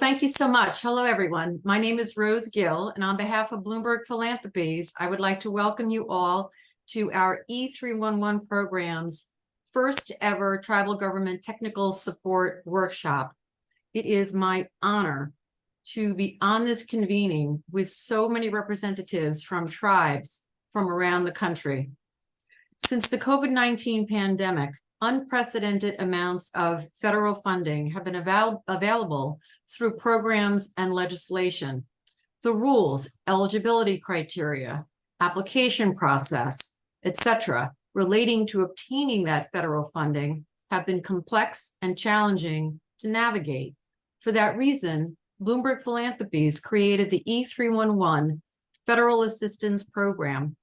thank you so much. Hello, everyone. My name is Rose Gill, and on behalf of Bloomberg Philanthropies, I would like to welcome you all to our E311 program's first ever Tribal Government Technical Support Workshop. It is my honor to be on this convening with so many representatives from tribes from around the country. Since the COVID-19 pandemic, unprecedented amounts of federal funding have been available through programs and legislation. The rules, eligibility criteria, application process, etc., relating to obtaining that federal funding have been complex and challenging to navigate. For that reason, Bloomberg Philanthropies created the E311 Federal Assistance Program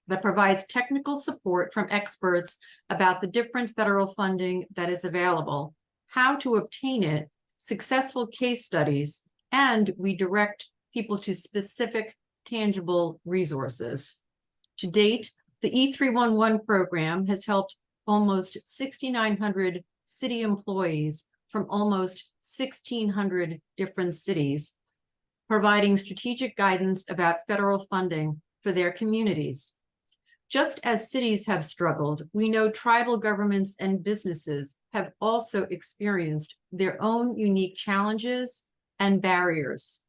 that provides technical support from experts about the different federal funding that is available, how to obtain it, successful case studies, and we direct people to specific tangible resources. To date, the E311 program has helped almost 6,900 city employees from almost 1,600 different cities, providing strategic guidance about federal funding for their communities. Just as cities have struggled, we know tribal governments and businesses have also experienced their own unique challenges and barriers.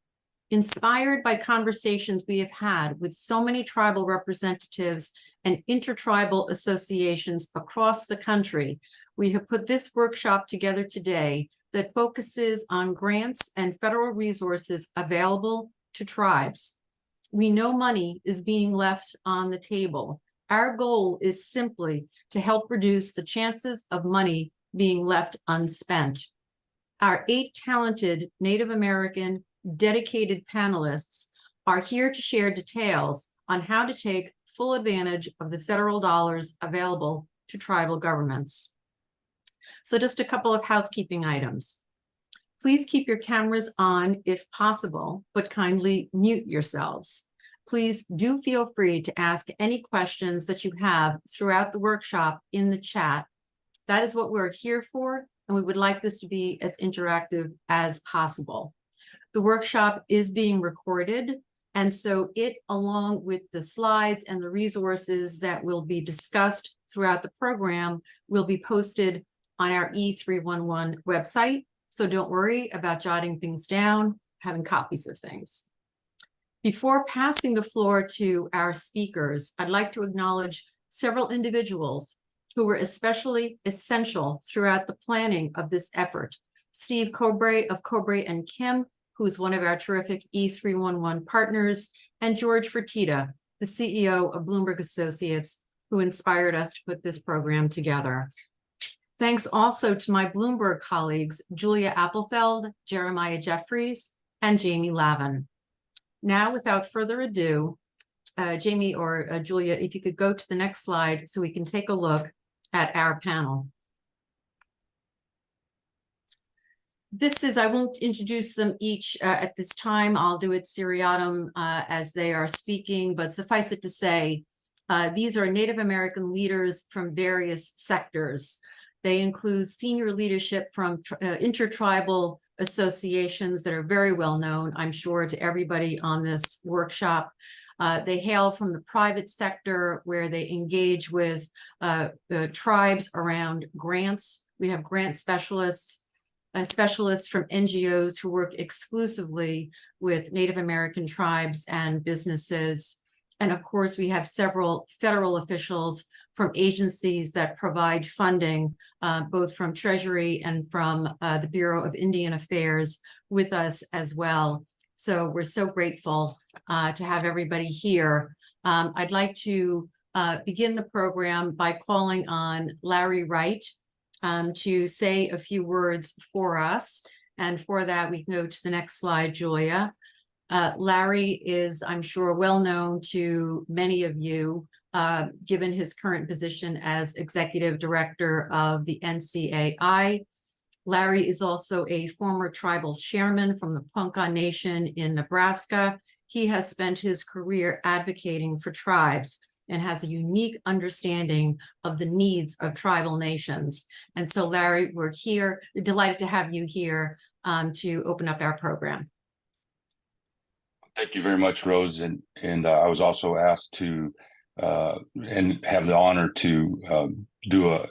Inspired by conversations we have had with so many tribal representatives and intertribal associations across the country, we have put this workshop together today that focuses on grants and federal resources available to tribes. We know money is being left on the table. Our goal is simply to help reduce the chances of money being left unspent. Our 8 talented Native American dedicated panelists are here to share details on how to take full advantage of the federal dollars available to tribal governments. So just a couple of housekeeping items. Please keep your cameras on if possible, but kindly mute yourselves. Please do feel free to ask any questions that you have throughout the workshop in the chat. That is what we're here for, and we would like this to be as interactive as possible. The workshop is being recorded, and so it, along with the slides and the resources that will be discussed throughout the program, will be posted on our E311 website. So don't worry about jotting things down, having copies of things. Before passing the floor to our speakers, I'd like to acknowledge several individuals who were especially essential throughout the planning of this effort. Steve Cobre of Cobre and Kim, who's one of our terrific E311 partners, and George Fertitta, the CEO of Bloomberg Associates, who inspired us to put this program together. Thanks also to my Bloomberg colleagues, Julia Appelfeld, Jeremiah Jeffries, and Jamie Lavin. Now, without further ado, Jamie or Julia, if you could go to the next slide so we can take a look at our panel. This is, I won't introduce them each at this time. I'll do it seriatim as they are speaking, but suffice it to say, these are Native American leaders from various sectors. They include senior leadership from intertribal associations that are very well known, I'm sure, to everybody on this workshop. They hail from the private sector where they engage with the tribes around grants. We have grant specialists, specialists from NGOs who work exclusively with Native American tribes and businesses. And of course, we have several federal officials from agencies that provide funding, both from Treasury and from the Bureau of Indian Affairs with us as well. So we're so grateful to have everybody here. I'd like to begin the program by calling on Larry Wright to say a few words for us. And for that, we can go to the next slide, Julia. Larry is, I'm sure, well known to many of you, given his current position as Executive Director of the NCAI. Larry is also a former tribal chairman from the Ponca Nation in Nebraska. He has spent his career advocating for tribes and has a unique understanding of the needs of tribal nations. And so, Larry, we're delighted to have you here to open up our program. Thank you very much, Rose. And I was also asked to and have the honor to do a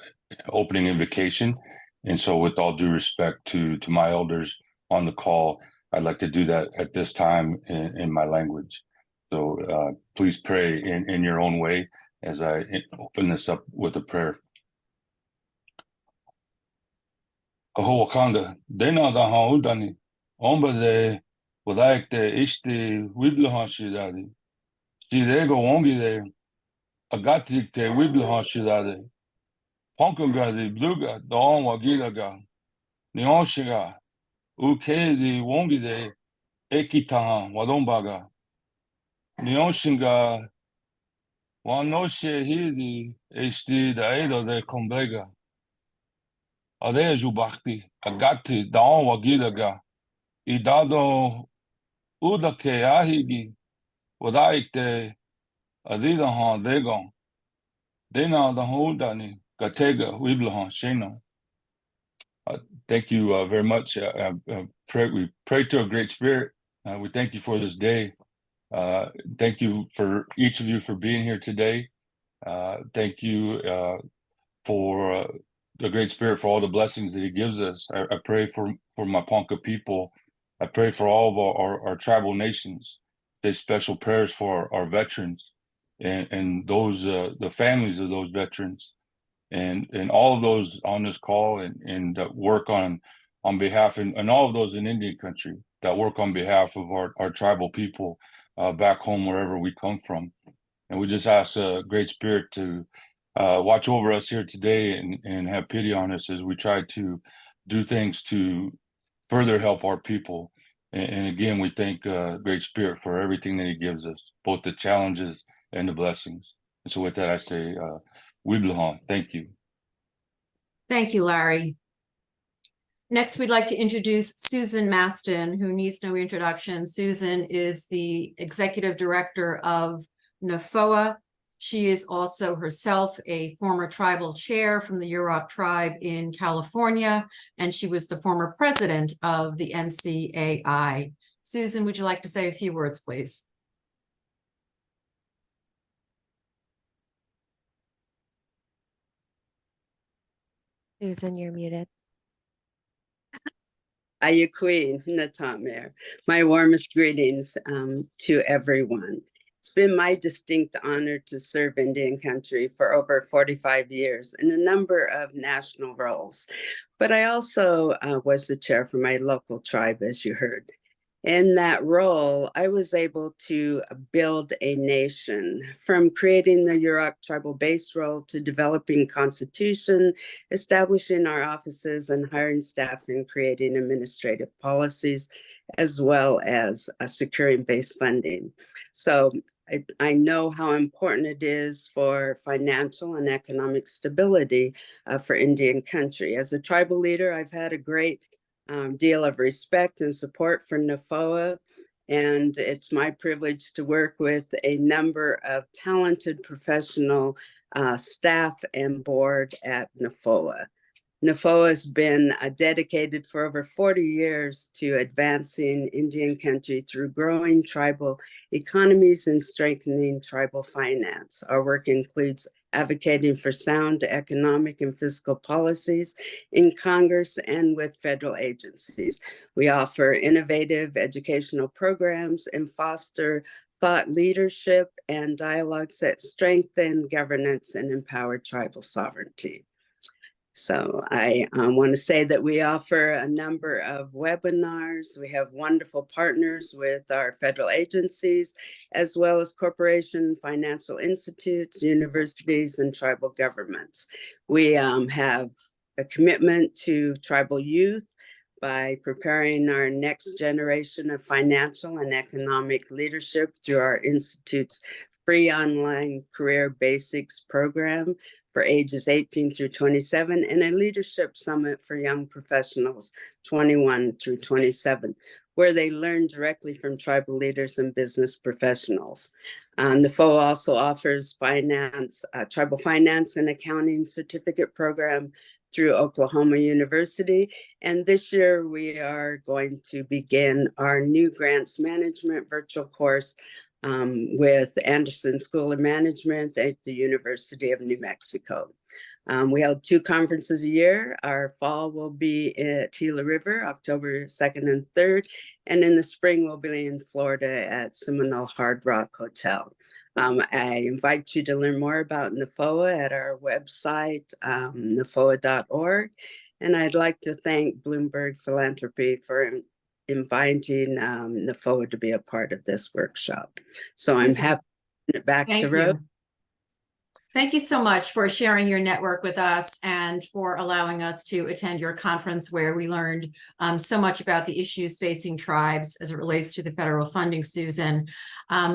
opening invocation. And so with all due respect to my elders on the call, I'd like to do that at this time in my language. So please pray in your own way as I open this up with a prayer. Aho wakanda, dena da haudani, omba de wadaik de ishti wiblahan shidadi, shirego wongi de agatik te wiblahan shidadi, ponkunga de bluga, daon wagilaga, nionshiga, uke de wongi de ekitahan wadombaga, nionshinga wanoshe hidi ishti da edo de kombega. Ade jubakti, agati daon wagilaga, idado udake ahigi, wadaikte adidahan degon, dena the hodani, gatega wiblahan shena. Thank you very much. We pray to a great spirit. We thank you for this day. Thank you for each of you for being here today. Thank you for the great spirit for all the blessings that he gives us. I pray for my Ponca people. I pray for all of our tribal nations. Say special prayers for our veterans and those the families of those veterans and all of those on this call and that work on behalf and all of those in Indian country that work on behalf of our tribal people back home wherever we come from. And we just ask great spirit to watch over us here today and have pity on us as we try to do things to further help our people. And again, we thank great spirit for everything that he gives us, both the challenges and the blessings. And so with that, I say, Wiblahan, thank you. Thank you, Larry. Next, we'd like to introduce Susan Maston, who needs no introduction. Susan is the executive director of NAFOA. She is also herself a former tribal chair from the Yurok tribe in California, and she was the former president of the NCAI. Susan, would you like to say a few words, please? Susan, you're muted. Ayukui Natamer. My warmest greetings to everyone. It's been my distinct honor to serve Indian country for over 45 years in a number of national roles. But I also was the chair for my local tribe, as you heard. In that role, I was able to build a nation, from creating the Yurok tribal base role to developing constitution, establishing our offices and hiring staff and creating administrative policies, as well as securing base funding. So I know how important it is for financial and economic stability for Indian country. As a tribal leader, I've had a great deal of respect and support for NAFOA, and it's my privilege to work with a number of talented professional staff and board at NAFOA. NAFOA has been dedicated for over 40 years to advancing Indian country through growing tribal economies and strengthening tribal finance. Our work includes advocating for sound economic and fiscal policies in Congress and with federal agencies. We offer innovative educational programs and foster thought leadership and dialogues that strengthen governance and empower tribal sovereignty. So I want to say that we offer a number of webinars. We have wonderful partners with our federal agencies, as well as corporation financial institutes, universities, and tribal governments. We have a commitment to tribal youth by preparing our next generation of financial and economic leadership through our institute's free online career basics program for ages 18 through 27, and a leadership summit for young professionals 21 through 27, where they learn directly from tribal leaders and business professionals. The FO also offers tribal finance and accounting certificate program through Oklahoma University. And this year we are going to begin our new grants management virtual course with Anderson School of Management at the University of New Mexico. We held 2 conferences a year. Our fall will be at Gila River, October 2nd and 3rd. And in the spring, we'll be in Florida at Seminole Hard Rock Hotel. I invite you to learn more about NFOA at our website, nfoa.org. And I'd like to thank Bloomberg Philanthropy for inviting NFOA to be a part of this workshop. So I'm happy to turn it back to Rose. Thank you so much for sharing your network with us and for allowing us to attend your conference where we learned so much about the issues facing tribes as it relates to the federal funding, Susan.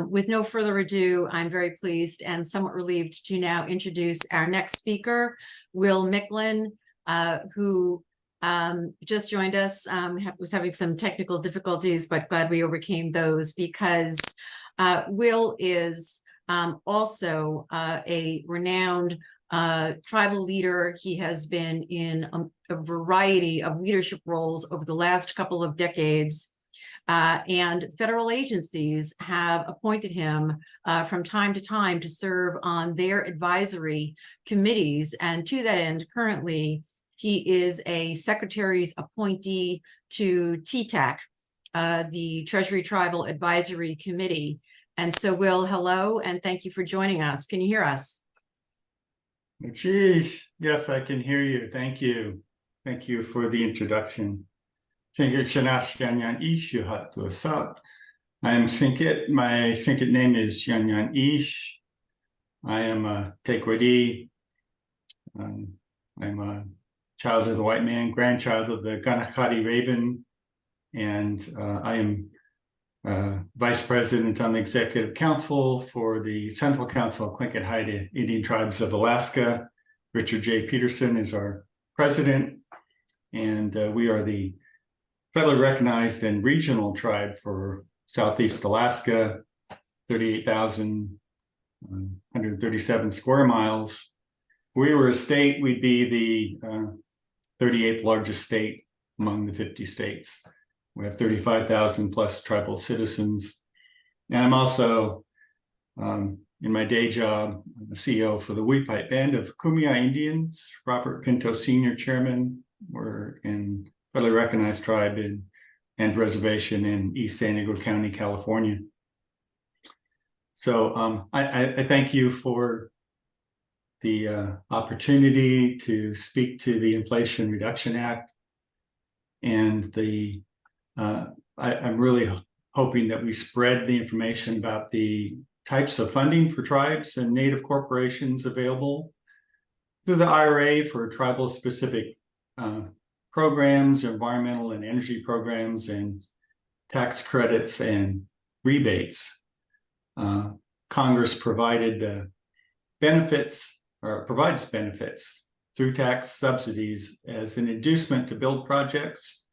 With no further ado, I'm very pleased and somewhat relieved to now introduce our next speaker, Will Micklin, who just joined us, was having some technical difficulties, but glad we overcame those because Will is also a renowned tribal leader. He has been in a variety of leadership roles over the last couple of decades, and federal agencies have appointed him from time to time to serve on their advisory committees. And to that end, currently, he is a secretary's appointee to TTAC, the Treasury Tribal Advisory Committee. And so, Will, hello, and thank you for joining us. Can you hear us? Geez, yes, I can hear you. Thank you. Thank you for the introduction. I am Sinket. My Sinket name is Yanyan Ish. I am a Tekwedi. I'm a child of the white man, grandchild of the Ganakati Raven, and I am Vice President on the Executive Council for the Central Council of Tlingit Haida Indian Tribes of Alaska. Richard J. Peterson is our president, and we are the federally recognized and regional tribe for Southeast Alaska, 38,137 square miles. If we were a state, we'd be the 38th largest state among the 50 states. We have 35,000 plus tribal citizens. And I'm also, in my day job, I'm the CEO for the Weepipe Band of Kumeyaay Indians, Robert Pinto Sr. Chairman. We're in federally recognized tribe and reservation in East San Diego County, California. So I thank you for the opportunity to speak to the Inflation Reduction Act, and I'm really hoping that we spread the information about the types of funding for tribes and Native corporations available through the IRA for tribal specific programs, environmental and energy programs, and tax credits and rebates. Congress provided the benefits, or provides benefits through tax subsidies as an inducement to build projects,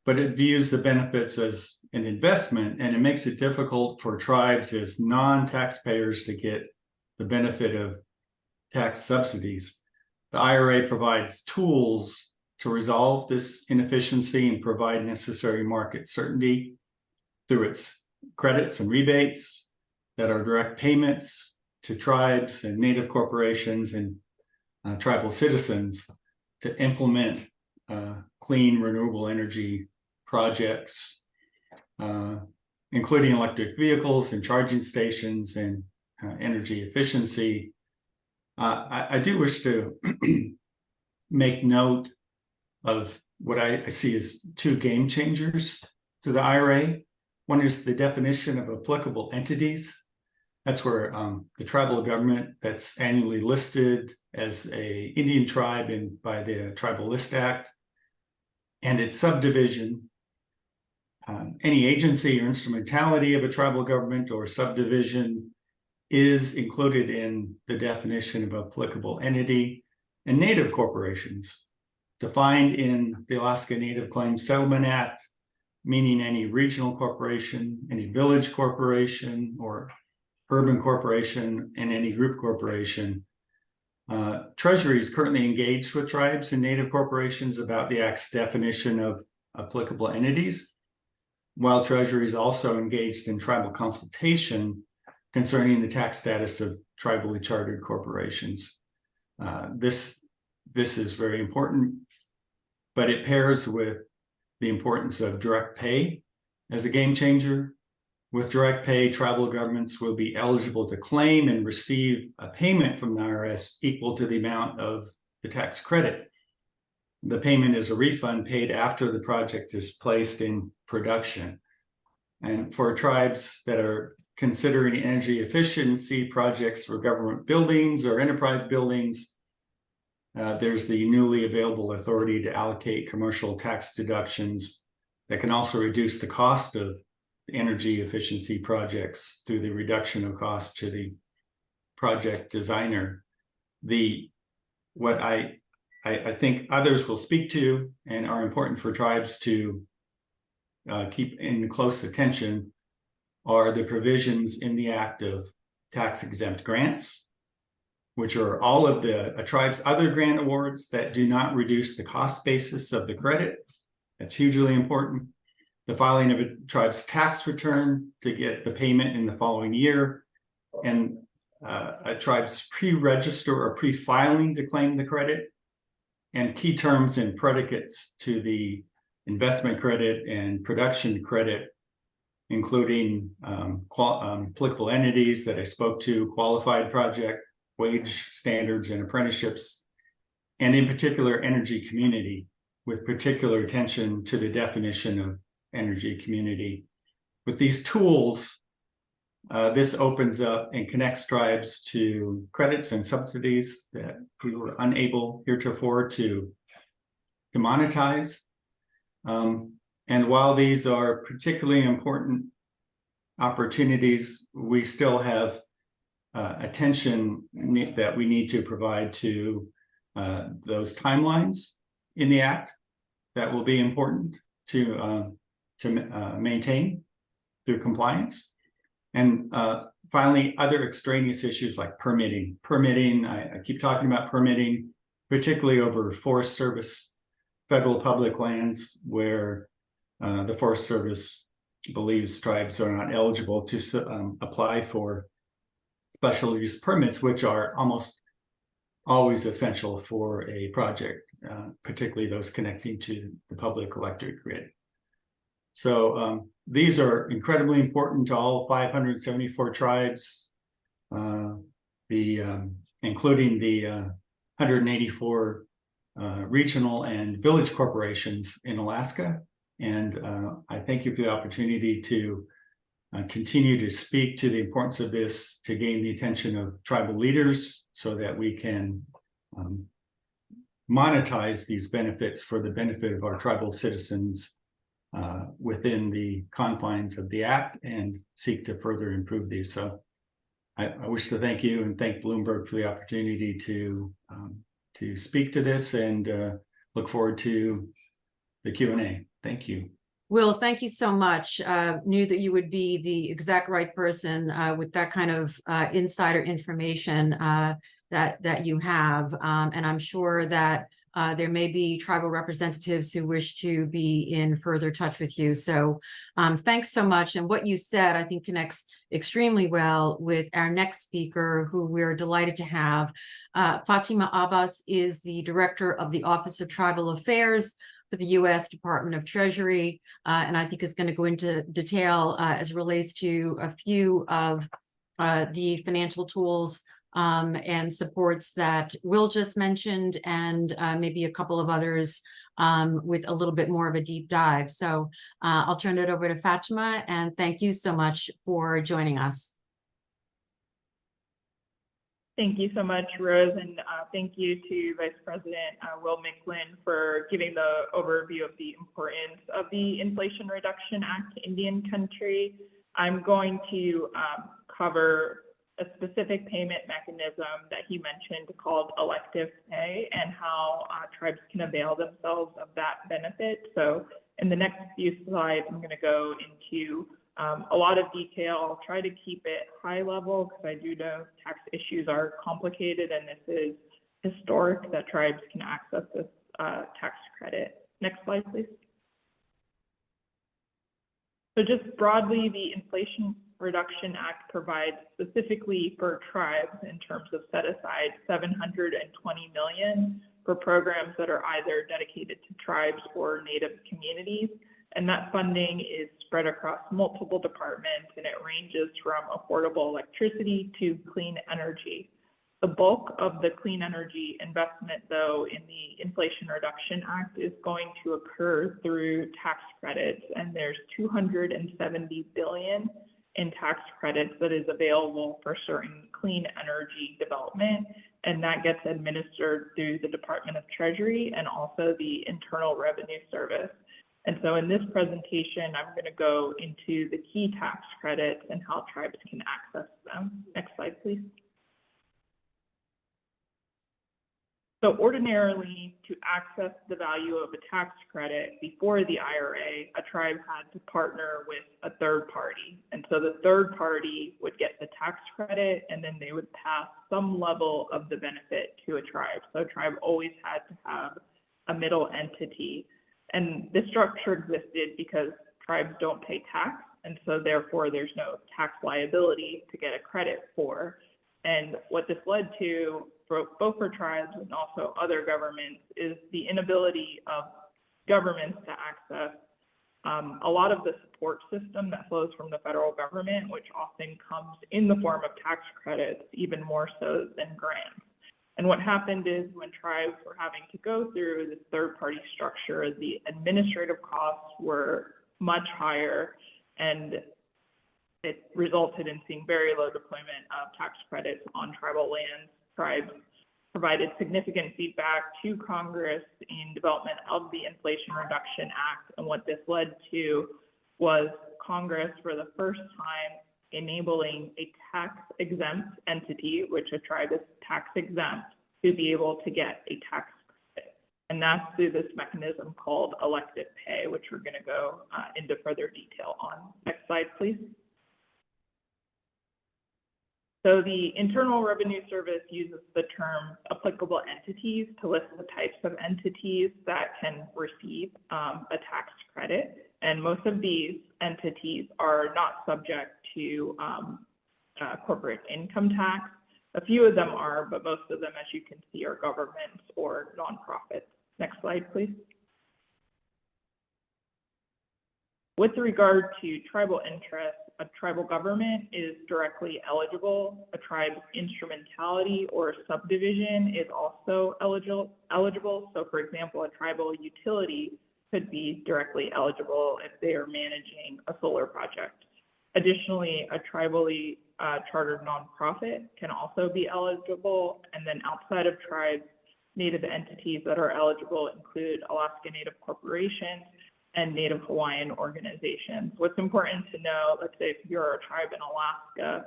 but it views the benefits as an investment, and it makes it difficult for tribes as non-taxpayers to get the benefit of tax subsidies. The IRA provides tools to resolve this inefficiency and provide necessary market certainty through its credits and rebates that are direct payments to tribes and Native corporations and tribal citizens to implement clean renewable energy projects, including electric vehicles and charging stations and energy efficiency. I do wish to make note of what I see as 2 game changers to the IRA. One is the definition of applicable entities. That's where the tribal government that's annually listed as an Indian tribe by the Tribal List Act, and its subdivision. Any agency or instrumentality of a tribal government or subdivision is included in the definition of applicable entity. And Native corporations, defined in the Alaska Native Claims Settlement Act, meaning any regional corporation, any village corporation, or urban corporation, and any group corporation, Treasury is currently engaged with tribes and Native corporations about the Act's definition of applicable entities, while Treasury is also engaged in tribal consultation concerning the tax status of tribally chartered corporations. This is very important, but it pairs with the importance of direct pay as a game changer. With direct pay, tribal governments will be eligible to claim and receive a payment from the IRS equal to the amount of the tax credit. The payment is a refund paid after the project is placed in production. And for tribes that are considering energy efficiency projects for government buildings or enterprise buildings, there's the newly available authority to allocate commercial tax deductions that can also reduce the cost of energy efficiency projects through the reduction of cost to the project designer. What I think others will speak to and are important for tribes to keep in close attention are the provisions in the Act of tax exempt grants, which are all of the tribe's other grant awards that do not reduce the cost basis of the credit. That's hugely important. The filing of a tribe's tax return to get the payment in the following year, and a tribe's pre-register or pre-filing to claim the credit, and key terms and predicates to the investment credit and production credit, including applicable entities that I spoke to, qualified project, wage standards and apprenticeships, and in particular, energy community, with particular attention to the definition of energy community. With these tools, this opens up and connects tribes to credits and subsidies that we were unable heretofore to monetize. And while these are particularly important opportunities, we still have attention that we need to provide to those timelines in the Act that will be important to maintain through compliance. And finally, other extraneous issues like permitting. I keep talking about permitting, particularly over Forest Service federal public lands where the Forest Service believes tribes are not eligible to apply for special use permits, which are almost always essential for a project, particularly those connecting to the public electric grid. So these are incredibly important to all 574 tribes, including the 184 regional and village corporations in Alaska. And I thank you for the opportunity to continue to speak to the importance of this to gain the attention of tribal leaders so that we can monetize these benefits for the benefit of our tribal citizens within the confines of the Act and seek to further improve these. So I wish to thank you and thank Bloomberg for the opportunity to speak to this, and look forward to the Q&A. Thank you. Will, thank you so much. Knew that you would be the exact right person with that kind of insider information that you have. And I'm sure that there may be tribal representatives who wish to be in further touch with you. So thanks so much. And what you said, I think, connects extremely well with our next speaker, who we're delighted to have. Fatima Abbas is the director of the Office of Tribal Affairs for the U.S. Department of Treasury, and I think is going to go into detail as it relates to a few of the financial tools and supports that Will just mentioned, and maybe a couple of others with a little bit more of a deep dive. So I'll turn it over to Fatima, and thank you so much for joining us. Thank you so much, Rose, and thank you to Vice President Will McGlynn for giving the overview of the importance of the Inflation Reduction Act to Indian Country. I'm going to cover a specific payment mechanism that he mentioned called elective pay and how tribes can avail themselves of that benefit. So in the next few slides, I'm going to go into a lot of detail. I'll try to keep it high level because I do know tax issues are complicated, and this is historic that tribes can access this tax credit. Next slide, please. So just broadly, the Inflation Reduction Act provides specifically for tribes in terms of set aside $720 million for programs that are either dedicated to tribes or Native communities. And that funding is spread across multiple departments, and it ranges from affordable electricity to clean energy. The bulk of the clean energy investment, though, in the Inflation Reduction Act is going to occur through tax credits, and there's $270 billion in tax credits that is available for certain clean energy development, and that gets administered through the Department of Treasury and also the Internal Revenue Service. And so in this presentation, I'm going to go into the key tax credits and how tribes can access them. Next slide, please. So ordinarily, to access the value of a tax credit before the IRA, a tribe had to partner with a third party. And so the third party would get the tax credit, and then they would pass some level of the benefit to a tribe. So a tribe always had to have a middle entity. And this structure existed because tribes don't pay tax, and so therefore there's no tax liability to get a credit for. And what this led to, both for tribes and also other governments, is the inability of governments to access a lot of the support system that flows from the federal government, which often comes in the form of tax credits, even more so than grants. And what happened is when tribes were having to go through this third-party structure, the administrative costs were much higher, and it resulted in seeing very low deployment of tax credits on tribal lands. Tribes provided significant feedback to Congress in development of the Inflation Reduction Act, and what this led to was Congress, for the first time, enabling a tax-exempt entity, which a tribe is tax-exempt, to be able to get a tax credit. And that's through this mechanism called elective pay, which we're going to go into further detail on. Next slide, please. So the Internal Revenue Service uses the term applicable entities to list the types of entities that can receive a tax credit. And most of these entities are not subject to corporate income tax. A few of them are, but most of them, as you can see, are governments or nonprofits. Next slide, please. With regard to tribal interests, a tribal government is directly eligible. A tribe's instrumentality or subdivision is also eligible. So for example, a tribal utility could be directly eligible if they are managing a solar project. Additionally, a tribally chartered nonprofit can also be eligible. And then outside of tribes, Native entities that are eligible include Alaska Native corporations and Native Hawaiian organizations. What's important to know, let's say if you're a tribe in Alaska,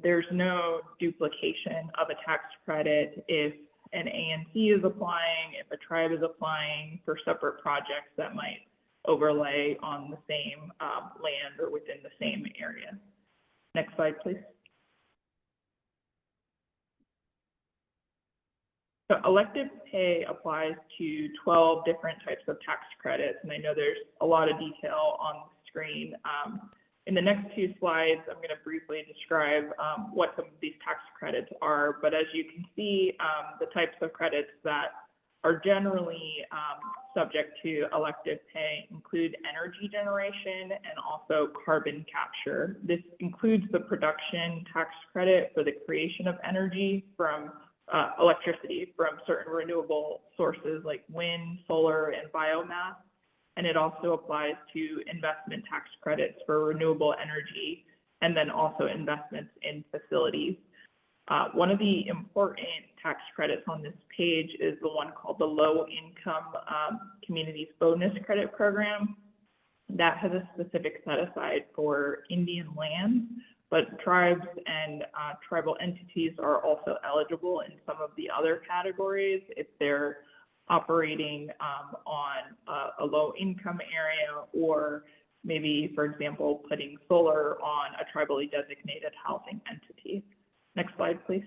there's no duplication of a tax credit if an ANC is applying, if a tribe is applying for separate projects that might overlay on the same land or within the same area. Next slide, please. So elective pay applies to 12 different types of tax credits, and I know there's a lot of detail on the screen. In the next two slides, I'm going to briefly describe what some of these tax credits are, but as you can see, the types of credits that are generally subject to elective pay include energy generation and also carbon capture. This includes the production tax credit for the creation of energy from electricity from certain renewable sources like wind, solar, and biomass. And it also applies to investment tax credits for renewable energy, and then also investments in facilities. One of the important tax credits on this page is the one called the Low Income Communities Bonus Credit Program. That has a specific set aside for Indian lands, but tribes and tribal entities are also eligible in some of the other categories if they're operating on a low income area, or maybe, for example, putting solar on a tribally designated housing entity. Next slide, please.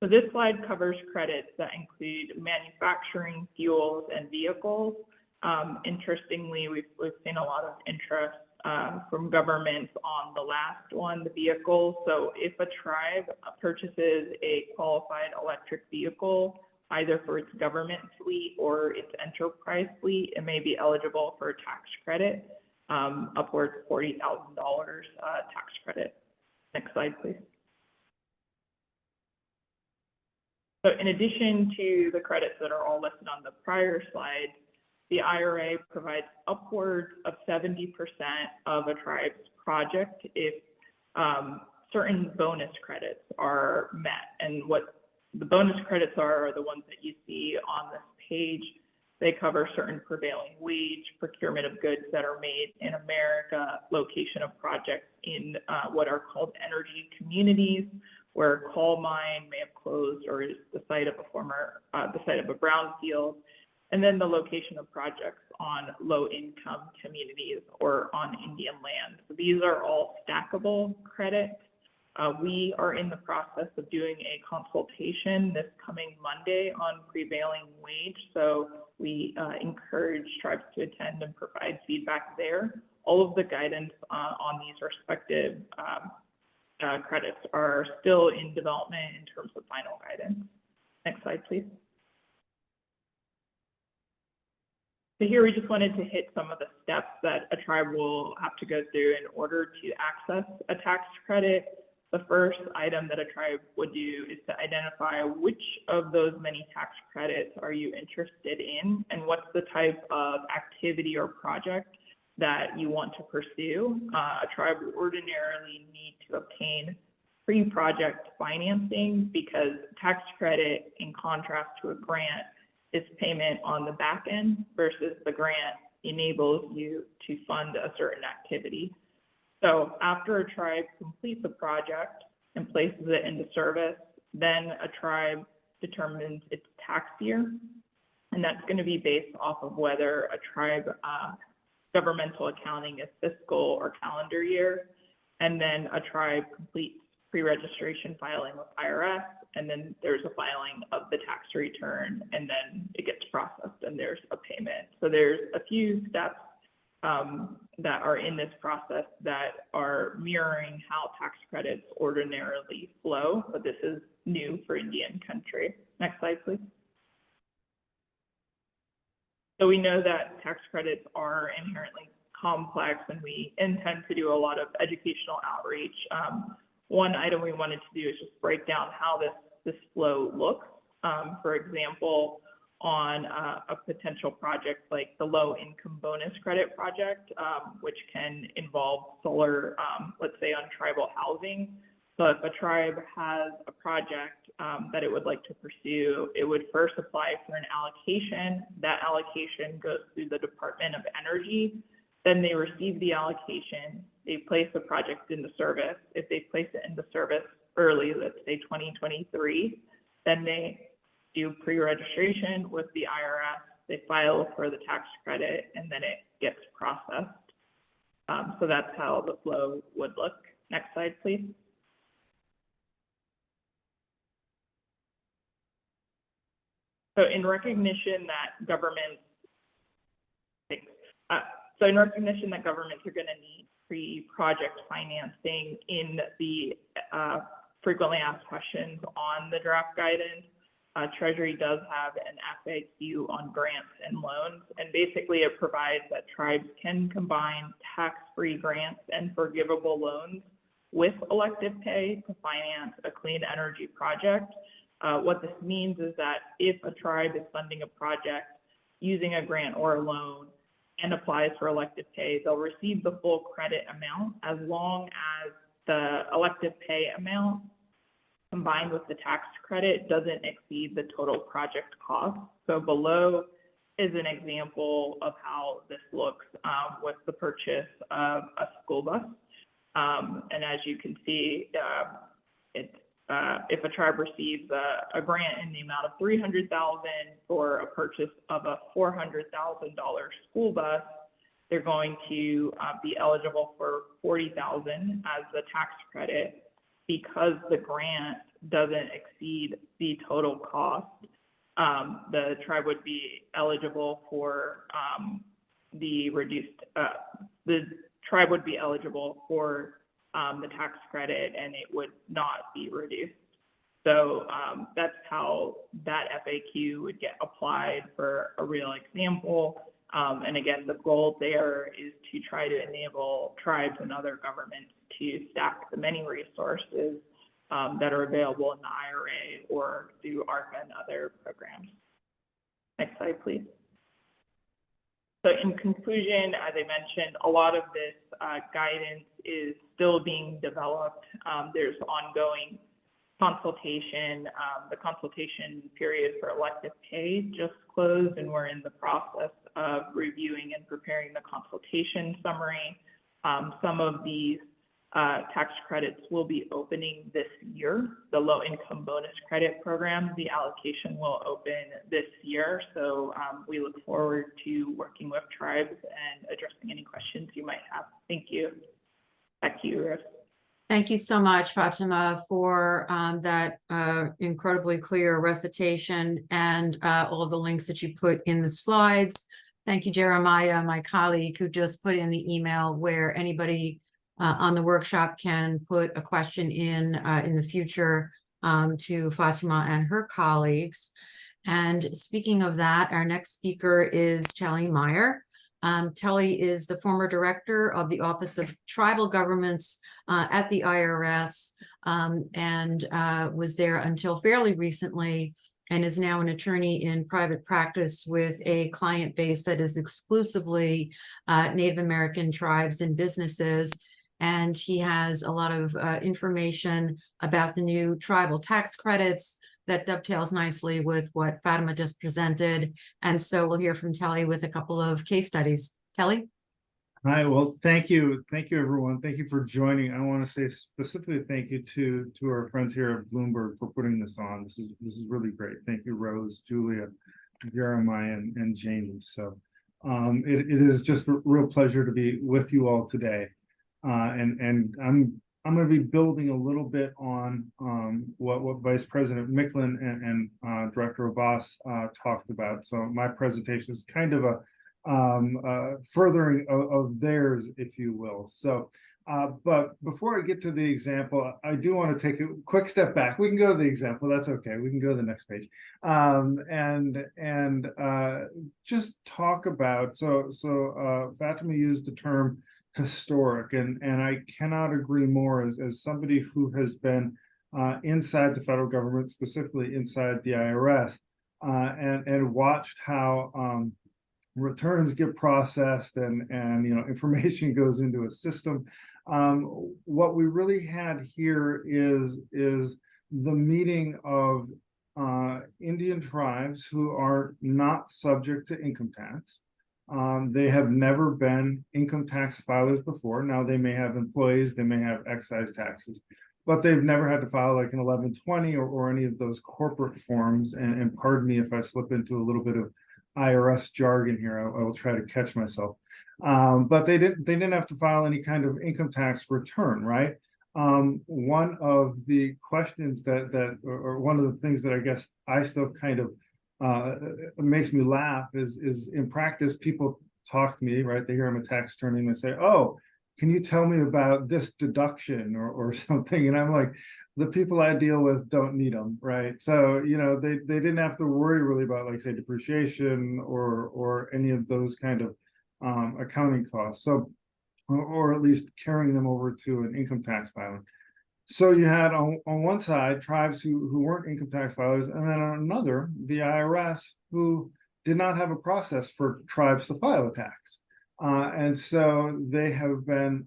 So this slide covers credits that include manufacturing, fuels, and vehicles. Interestingly, we've seen a lot of interest from governments on the last one, the vehicles. So if a tribe purchases a qualified electric vehicle, either for its government fleet or its enterprise fleet, it may be eligible for a tax credit, upwards of $40,000 tax credit. Next slide, please. So in addition to the credits that are all listed on the prior slide, the IRA provides upwards of 70% of a tribe's project if certain bonus credits are met. And what the bonus credits are the ones that you see on this page. They cover certain prevailing wage, procurement of goods that are made in America, location of projects in what are called energy communities, where a coal mine may have closed or is the site of a brownfield, and then the location of projects on low-income communities or on Indian land. So these are all stackable credits. We are in the process of doing a consultation this coming Monday on prevailing wage. So we encourage tribes to attend and provide feedback there. All of the guidance on these respective credits are still in development in terms of final guidance. Next slide, please. So here we just wanted to hit some of the steps that a tribe will have to go through in order to access a tax credit. The first item that a tribe would do is to identify which of those many tax credits are you interested in and what's the type of activity or project that you want to pursue. A tribe would ordinarily need to obtain pre-project financing because tax credit, in contrast to a grant, is payment on the back end versus the grant enables you to fund a certain activity. So after a tribe completes a project and places it into service, then a tribe determines its tax year. And that's going to be based off of whether a tribe governmental accounting is fiscal or calendar year. And then a tribe completes pre-registration filing with IRS, and then there's a filing of the tax return, and then it gets processed and there's a payment. So there's a few steps that are in this process that are mirroring how tax credits ordinarily flow, but this is new for Indian country. Next slide, please. So we know that tax credits are inherently complex, and we intend to do a lot of educational outreach. One item we wanted to do is just break down how this flow looks. For example, on a potential project like the low income bonus credit project, which can involve solar, let's say on tribal housing. So if a tribe has a project that it would like to pursue, it would first apply for an allocation. That allocation goes through the Department of Energy. Then they receive the allocation, they place the project into service. If they place it into service early, let's say 2023, then they do pre-registration with the IRS, they file for the tax credit, and then it gets processed. So that's how the flow would look. Next slide, please. So in recognition that governments are going to need pre-project financing in the frequently asked questions on the draft guidance, Treasury does have an FAQ on grants and loans, and basically it provides that tribes can combine tax-free grants and forgivable loans with elective pay to finance a clean energy project. What this means is that if a tribe is funding a project using a grant or a loan and applies for elective pay, they'll receive the full credit amount as long as the elective pay amount combined with the tax credit doesn't exceed the total project cost. So below is an example of how this looks with the purchase of a school bus. And as you can see, if a tribe receives a grant in the amount of $300,000 for a purchase of a $400,000 school bus, they're going to be eligible for $40,000 as the tax credit because the grant doesn't exceed the total cost, the tribe would be eligible for the tribe would be eligible for the tax credit, and it would not be reduced. So that's how that FAQ would get applied for a real example. And again, the goal there is to try to enable tribes and other governments to stack the many resources that are available in the IRA or through ARPA and other programs. Next slide, please. So in conclusion, as I mentioned, a lot of this guidance is still being developed. There's ongoing consultation. The consultation period for elective pay just closed, and we're in the process of reviewing and preparing the consultation summary. Some of these tax credits will be opening this year. The low income bonus credit program, the allocation will open this year. So we look forward to working with tribes and addressing any questions you might have. Thank you. Back to you, Rose. Thank you so much, Fatima, for that incredibly clear recitation and all the links that you put in the slides. Thank you, Jeremiah, my colleague, who just put in the email where anybody on the workshop can put a question in the future to Fatima and her colleagues. And speaking of that, our next speaker is Telly Meyer. Telly is the former director of the Office of Tribal Governments at the IRS and was there until fairly recently, and is now an attorney in private practice with a client base that is exclusively Native American tribes and businesses. And he has a lot of information about the new tribal tax credits that dovetails nicely with what Fatima just presented. And so we'll hear from Telly with a couple of case studies. Telly? Hi, well, thank you. Thank you, everyone. Thank you for joining. I want to say specifically thank you to our friends here at Bloomberg for putting this on. This is really great. Thank you, Rose, Julia, Jeremiah, and Jamie. So it is just a real pleasure to be with you all today. And I'm going to be building a little bit on what Vice President Micklin and Director Abbas talked about. So my presentation is kind of a furthering of theirs, if you will. So, but before I get to the example, I do want to take a quick step back. We can go to the example. That's okay. We can go to the next page, and just talk about. So Fatima used the term historic, and I cannot agree more as somebody who has been inside the federal government, specifically inside the IRS, and watched how returns get processed and information goes into a system. What we really had here is the meeting of Indian tribes who are not subject to income tax. They have never been income tax filers before. Now they may have employees, they may have excise taxes, but they've never had to file like an 1120 or any of those corporate forms. And pardon me if I slip into a little bit of IRS jargon here. I will try to catch myself. But they didn't have to file any kind of income tax return, right? One of the questions or one of the things that I guess I still kind of makes me laugh is in practice, people talk to me, right? They hear I'm a tax attorney and they say, oh, can you tell me about this deduction or something? And I'm like, the people I deal with don't need them, right? So, they didn't have to worry really about, like, say, depreciation or any of those kind of accounting costs. So, or at least carrying them over to an income tax filing. So you had on one side tribes who weren't income tax filers, and then on another, the IRS, who did not have a process for tribes to file a tax. And so they have been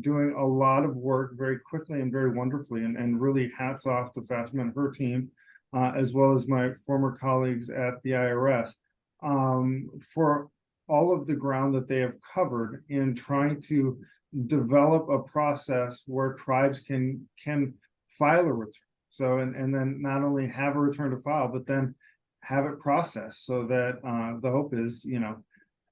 doing a lot of work very quickly and very wonderfully, and really hats off to Fatima and her team, as well as my former colleagues at the IRS, for all of the ground that they have covered in trying to develop a process where tribes can file a return. So, and then not only have a return to file, but then have it processed so that the hope is,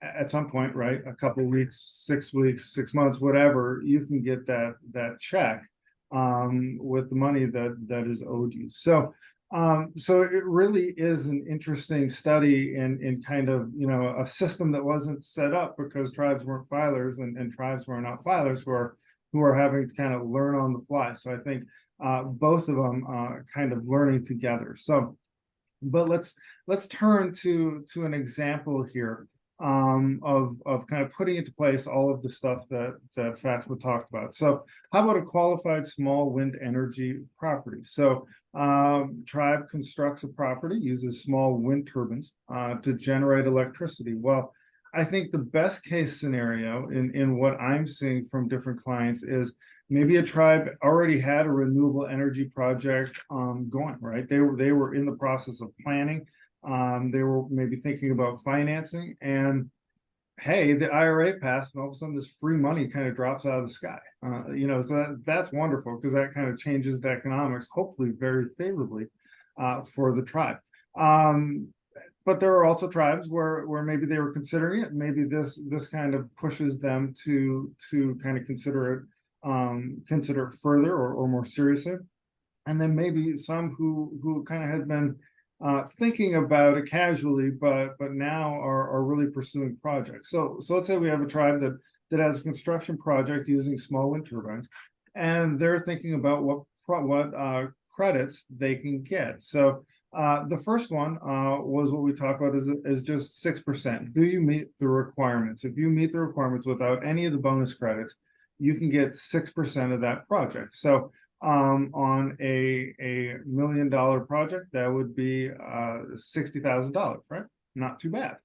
at some point, right, a couple of weeks, 6 weeks, 6 months, whatever, you can get that check with the money that is owed you. So it really is an interesting study in kind of, you know, a system that wasn't set up because tribes weren't filers and tribes were not filers who are having to kind of learn on the fly. So I think both of them kind of learning together. So, but let's turn to an example here of kind of putting into place all of the stuff that Fatima talked about. So how about a qualified small wind energy property? So tribe constructs a property, uses small wind turbines to generate electricity. Well, I think the best case scenario in what I'm seeing from different clients is maybe a tribe already had a renewable energy project going, right? They were in the process of planning. They were maybe thinking about financing, and hey, the IRA passed, and all of a sudden this free money kind of drops out of the sky. You know, so that's wonderful because that kind of changes the economics, hopefully very favorably for the tribe. But there are also tribes where maybe they were considering it. Maybe this kind of pushes them to kind of consider it further or more seriously. And then maybe some who kind of had been thinking about it casually, but now are really pursuing projects. So let's say we have a tribe that has a construction project using small wind turbines, and they're thinking about what credits they can get. So the first one was what we talked about is just 6%. Do you meet the requirements? If you meet the requirements without any of the bonus credits, you can get 6% of that project. So on a $1 million project, that would be $60,000, right? Not too bad.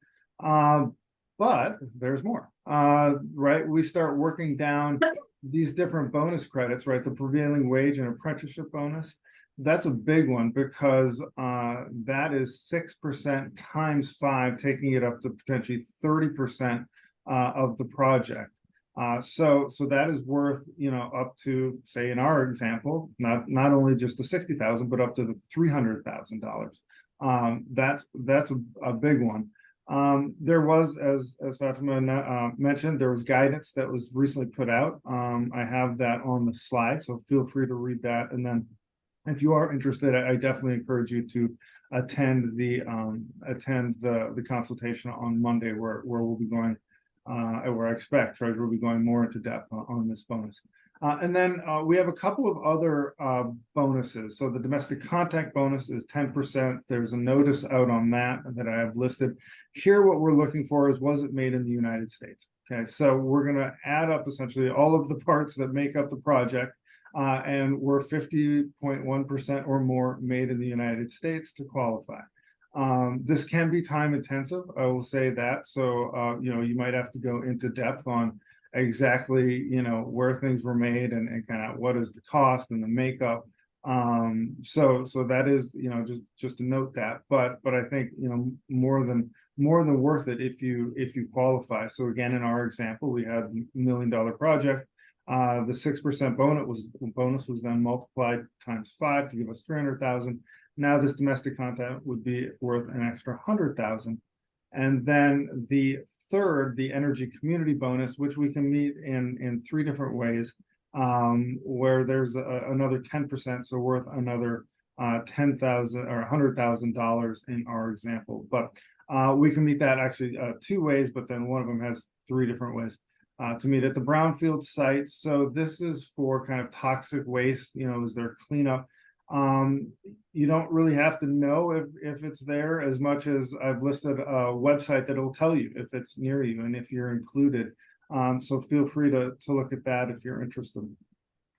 But there's more, right? We start working down these different bonus credits, right? The prevailing wage and apprenticeship bonus. That's a big one because that is 6% times 5, taking it up to potentially 30% of the project. So that is worth, you know, up to, say in our example, not only just the 60,000, but up to the $300,000. That's a big one. There was, as Fatima mentioned, there was guidance that was recently put out. I have that on the slide, so feel free to read that. And then if you are interested, I definitely encourage you to attend the consultation on Monday, where we'll be going, where I expect we'll be going more into depth on this bonus. And then we have a couple of other bonuses. So the domestic contact bonus is 10%. There's a notice out on that I have listed. Here, what we're looking for is, was it made in the United States? Okay, so we're going to add up essentially all of the parts that make up the project. And we're 50.1% or more made in the United States to qualify. This can be time intensive, I will say that. So, you know, you might have to go into depth on exactly, you know, where things were made and kind of what is the cost and the makeup. So that is, you know, just to note that, but I think, you know, more than worth it if you qualify. So again, in our example, we had $1 million project. The 6% bonus was then multiplied times 5 to give us 300,000. Now this domestic content would be worth an extra 100,000. And then the third, the energy community bonus, which we can meet in 3 different ways, where there's another 10%, so worth another $10,000 or $100,000 in our example. But we can meet that actually 2 ways, but then one of them has 3 different ways. To meet at the brownfield site. So this is for kind of toxic waste, you know, is there cleanup? You don't really have to know if it's there, as much as I've listed a website that will tell you if it's near you and if you're included. So feel free to look at that if you're interested,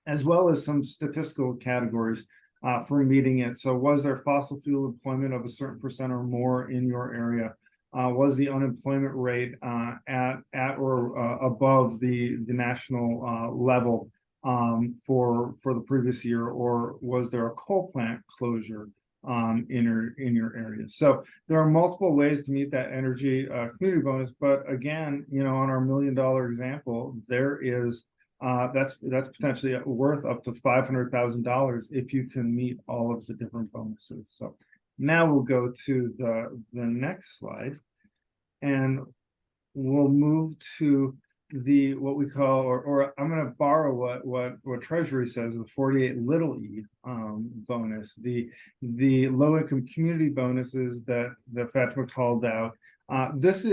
as well as some statistical categories for meeting it. So was there fossil fuel employment of a certain percent or more in your area? Was the unemployment rate at or above the national level for the previous year, or was there a coal plant closure in your area? So there are multiple ways to meet that energy community bonus. But again, you know, on our $1 million example, there is that's potentially worth up to $500,000 if you can meet all of the different bonuses. So now we'll go to the next slide, and we'll move to what we call, or I'm going to borrow what Treasury says, the 48 little e bonus, the low income community bonuses that Fatima called out. This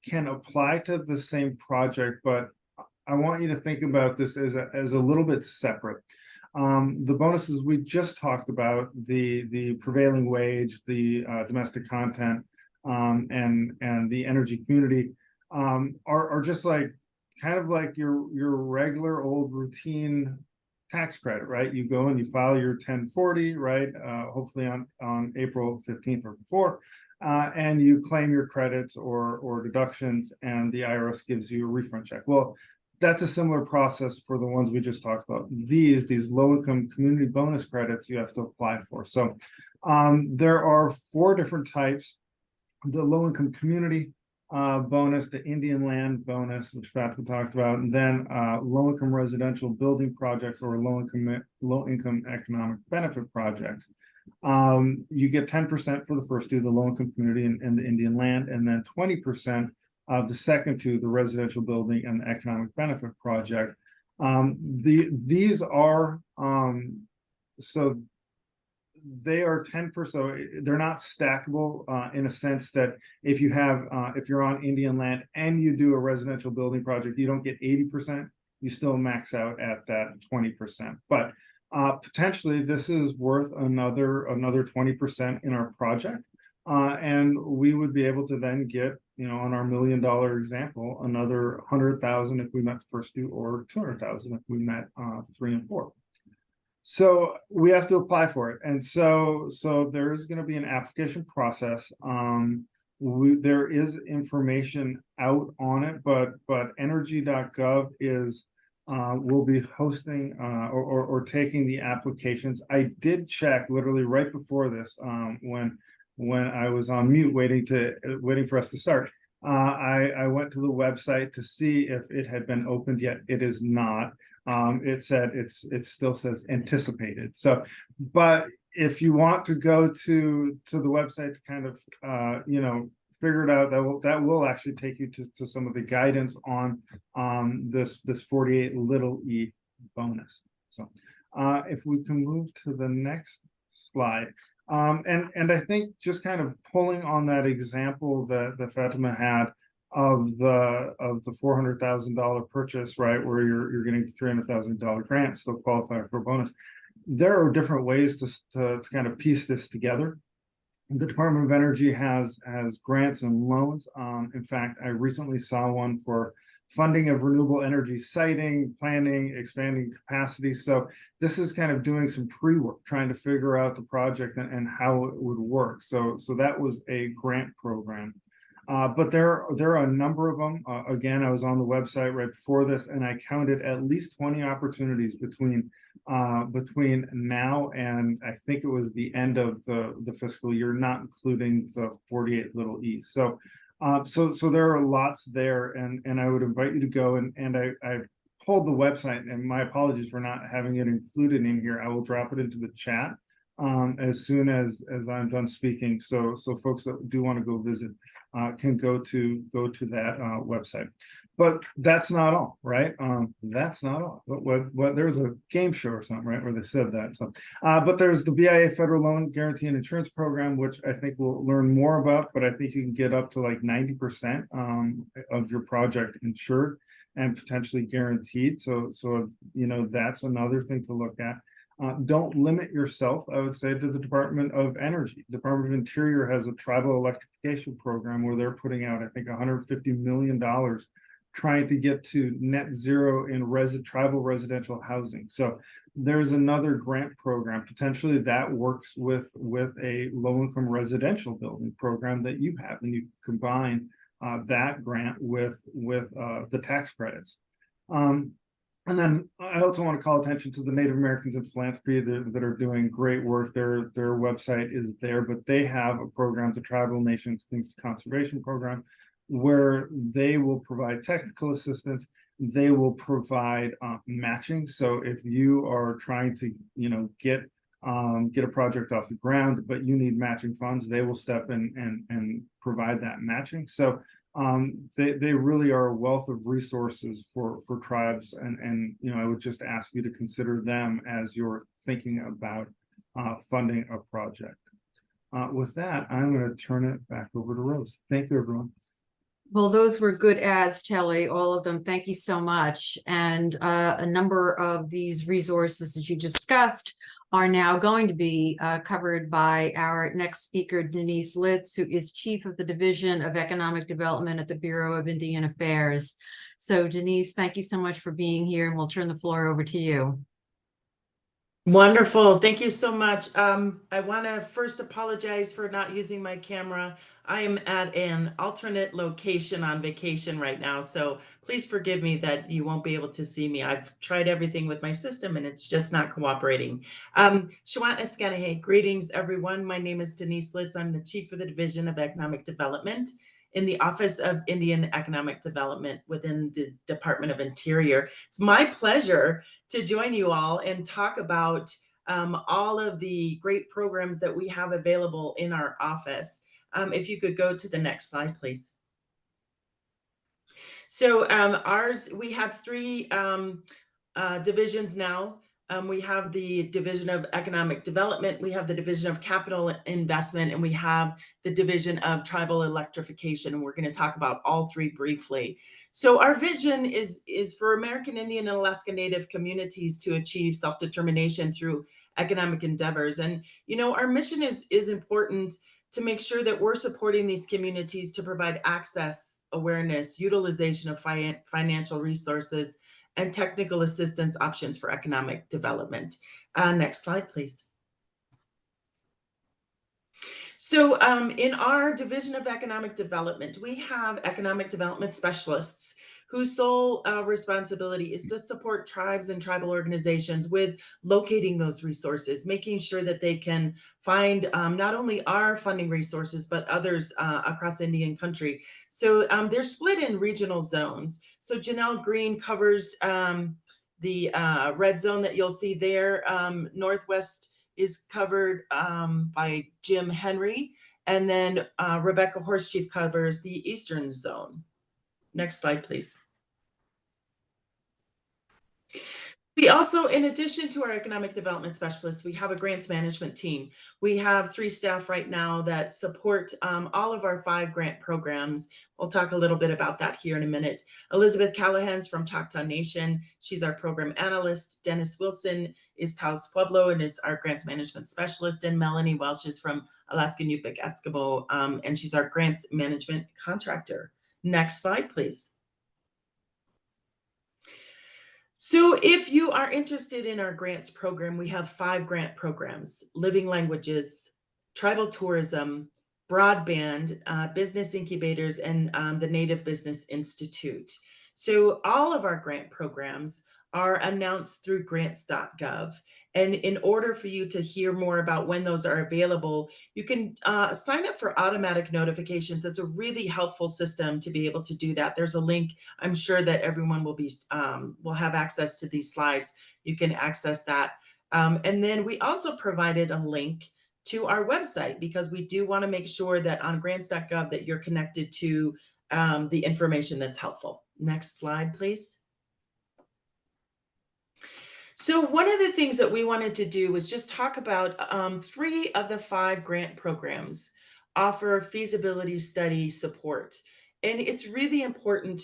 can apply to the same project, but I want you to think about this as a little bit separate. The bonuses we just talked about, the prevailing wage, the domestic content, and the energy community, are just like kind of like your regular old routine tax credit, right? You go and you file your 1040, right? Hopefully on April 15th or before, and you claim your credits or deductions, and the IRS gives you a refund check. Well, that's a similar process for the ones we just talked about. These low-income community bonus credits you have to apply for. So there are 4 different types: the low-income community bonus, the Indian land bonus, which Fatima talked about, and then low-income residential building projects or low-income economic benefit projects. You get 10% for the first 2, the low-income community and the Indian land, and then 20% of the second 2, the residential building and the economic benefit project. These are so they are 10%. So they're not stackable in a sense that if you're on Indian land and you do a residential building project, you don't get 80%. You still max out at that 20%. But potentially this is worth another 20% in our project. And we would be able to then get, on our $1 million example, another 100,000 if we met the first 2, or 200,000 if we met 3 and 4. So we have to apply for it, and so there is going to be an application process. There is information out on it, but energy.gov will be hosting or taking the applications. I did check literally right before this when I was on mute waiting for us to start. I went to the website to see if it had been opened yet. It is not. It said it still says anticipated. So, but if you want to go to the website to kind of figure it out, that will actually take you to some of the guidance on this 48 little e bonus. So if we can move to the next slide. And I think just kind of pulling on that example that Fatima had of the $400,000 purchase, right, where you're getting the $300,000 grant, still qualify for a bonus. There are different ways to kind of piece this together. The Department of Energy has grants and loans. In fact, I recently saw one for funding of renewable energy siting, planning, expanding capacity. So this is kind of doing some pre-work, trying to figure out the project and how it would work. So that was a grant program. But there are a number of them. Again, I was on the website right before this, and I counted at least 20 opportunities between now and I think it was the end of the fiscal year, not including the 48 little e. So there are lots there, and I would invite you to go and I pulled the website, and my apologies for not having it included in here. I will drop it into the chat as soon as I'm done speaking. So folks that do want to go visit can go to that website. But that's not all, right? That's not all. What there's a game show or something, right, where they said that. So, but there's the BIA Federal Loan Guarantee and Insurance Program, which I think we'll learn more about. But I think you can get up to like 90% of your project insured and potentially guaranteed. So that's another thing to look at. Don't limit yourself, I would say, to the Department of Energy. Department of Interior has a tribal electrification program where they're putting out, I think, $150 million trying to get to net zero in tribal residential housing. So there's another grant program. Potentially that works with a low-income residential building program that you have, and you combine that grant with the tax credits. And then I also want to call attention to the Native Americans in Philanthropy that are doing great work. Their website is there, but they have a program, the Tribal Nations Conservation Program, where they will provide technical assistance. They will provide matching. So if you are trying to get a project off the ground, but you need matching funds, they will step in and provide that matching. So They really are a wealth of resources for tribes, and I would just ask you to consider them as you're thinking about funding a project. With that, I'm going to turn it back over to Rose. Thank you, everyone. Well, those were good ads, Telly, all of them. Thank you so much. And a number of these resources that you discussed are now going to be covered by our next speaker, Denise Litz, who is Chief of the Division of Economic Development at the Bureau of Indian Affairs. So Denise, thank you so much for being here, and we'll turn the floor over to you. Wonderful. Thank you so much. I want to first apologize for not using my camera. I am at an alternate location on vacation right now, so please forgive me that you won't be able to see me. I've tried everything with my system and it's just not cooperating. Shawant Eskanahe, greetings everyone. My name is Denise Litz. I'm the Chief of the Division of Economic Development in the Office of Indian Economic Development within the Department of Interior. It's my pleasure to join you all and talk about all of the great programs that we have available in our office. If you could go to the next slide, please. So we have three divisions now. We have the Division of Economic Development, we have the Division of Capital Investment, and we have the Division of Tribal Electrification. And we're going to talk about all three briefly. So our vision is for American Indian and Alaska Native communities to achieve self-determination through economic endeavors. And, our mission is important to make sure that we're supporting these communities to provide access, awareness, utilization of financial resources, and technical assistance options for economic development. Next slide, please. So in our Division of Economic Development, we have economic development specialists whose sole responsibility is to support tribes and tribal organizations with locating those resources, making sure that they can find not only our funding resources, but others across Indian country. So they're split in regional zones. So Janelle Green covers the red zone that you'll see there. Northwest is covered by Jim Henry, and then Rebecca Horsechief covers the Eastern zone. Next slide, please. We also, in addition to our economic development specialists, we have a grants management team. We have 3 staff right now that support all of our 5 grant programs. We'll talk a little bit about that here in a minute. Elizabeth Callahan's from Choctaw Nation. She's our program analyst. Dennis Wilson is Taos Pueblo and is our grants management specialist. And Melanie Welsh is from Alaska Yupik Eskimo, and she's our grants management contractor. Next slide, please. So if you are interested in our grants program, we have 5 grant programs: living languages, tribal tourism, broadband, business incubators, and the Native Business Institute. So all of our grant programs are announced through grants.gov. And in order for you to hear more about when those are available, you can sign up for automatic notifications. It's a really helpful system to be able to do that. There's a link. I'm sure that everyone will have access to these slides. You can access that. And then we also provided a link to our website, because we do want to make sure that on grants.gov that you're connected to the information that's helpful. Next slide, please. So one of the things that we wanted to do was just talk about 3 of the 5 grant programs offer feasibility study support. And it's really important.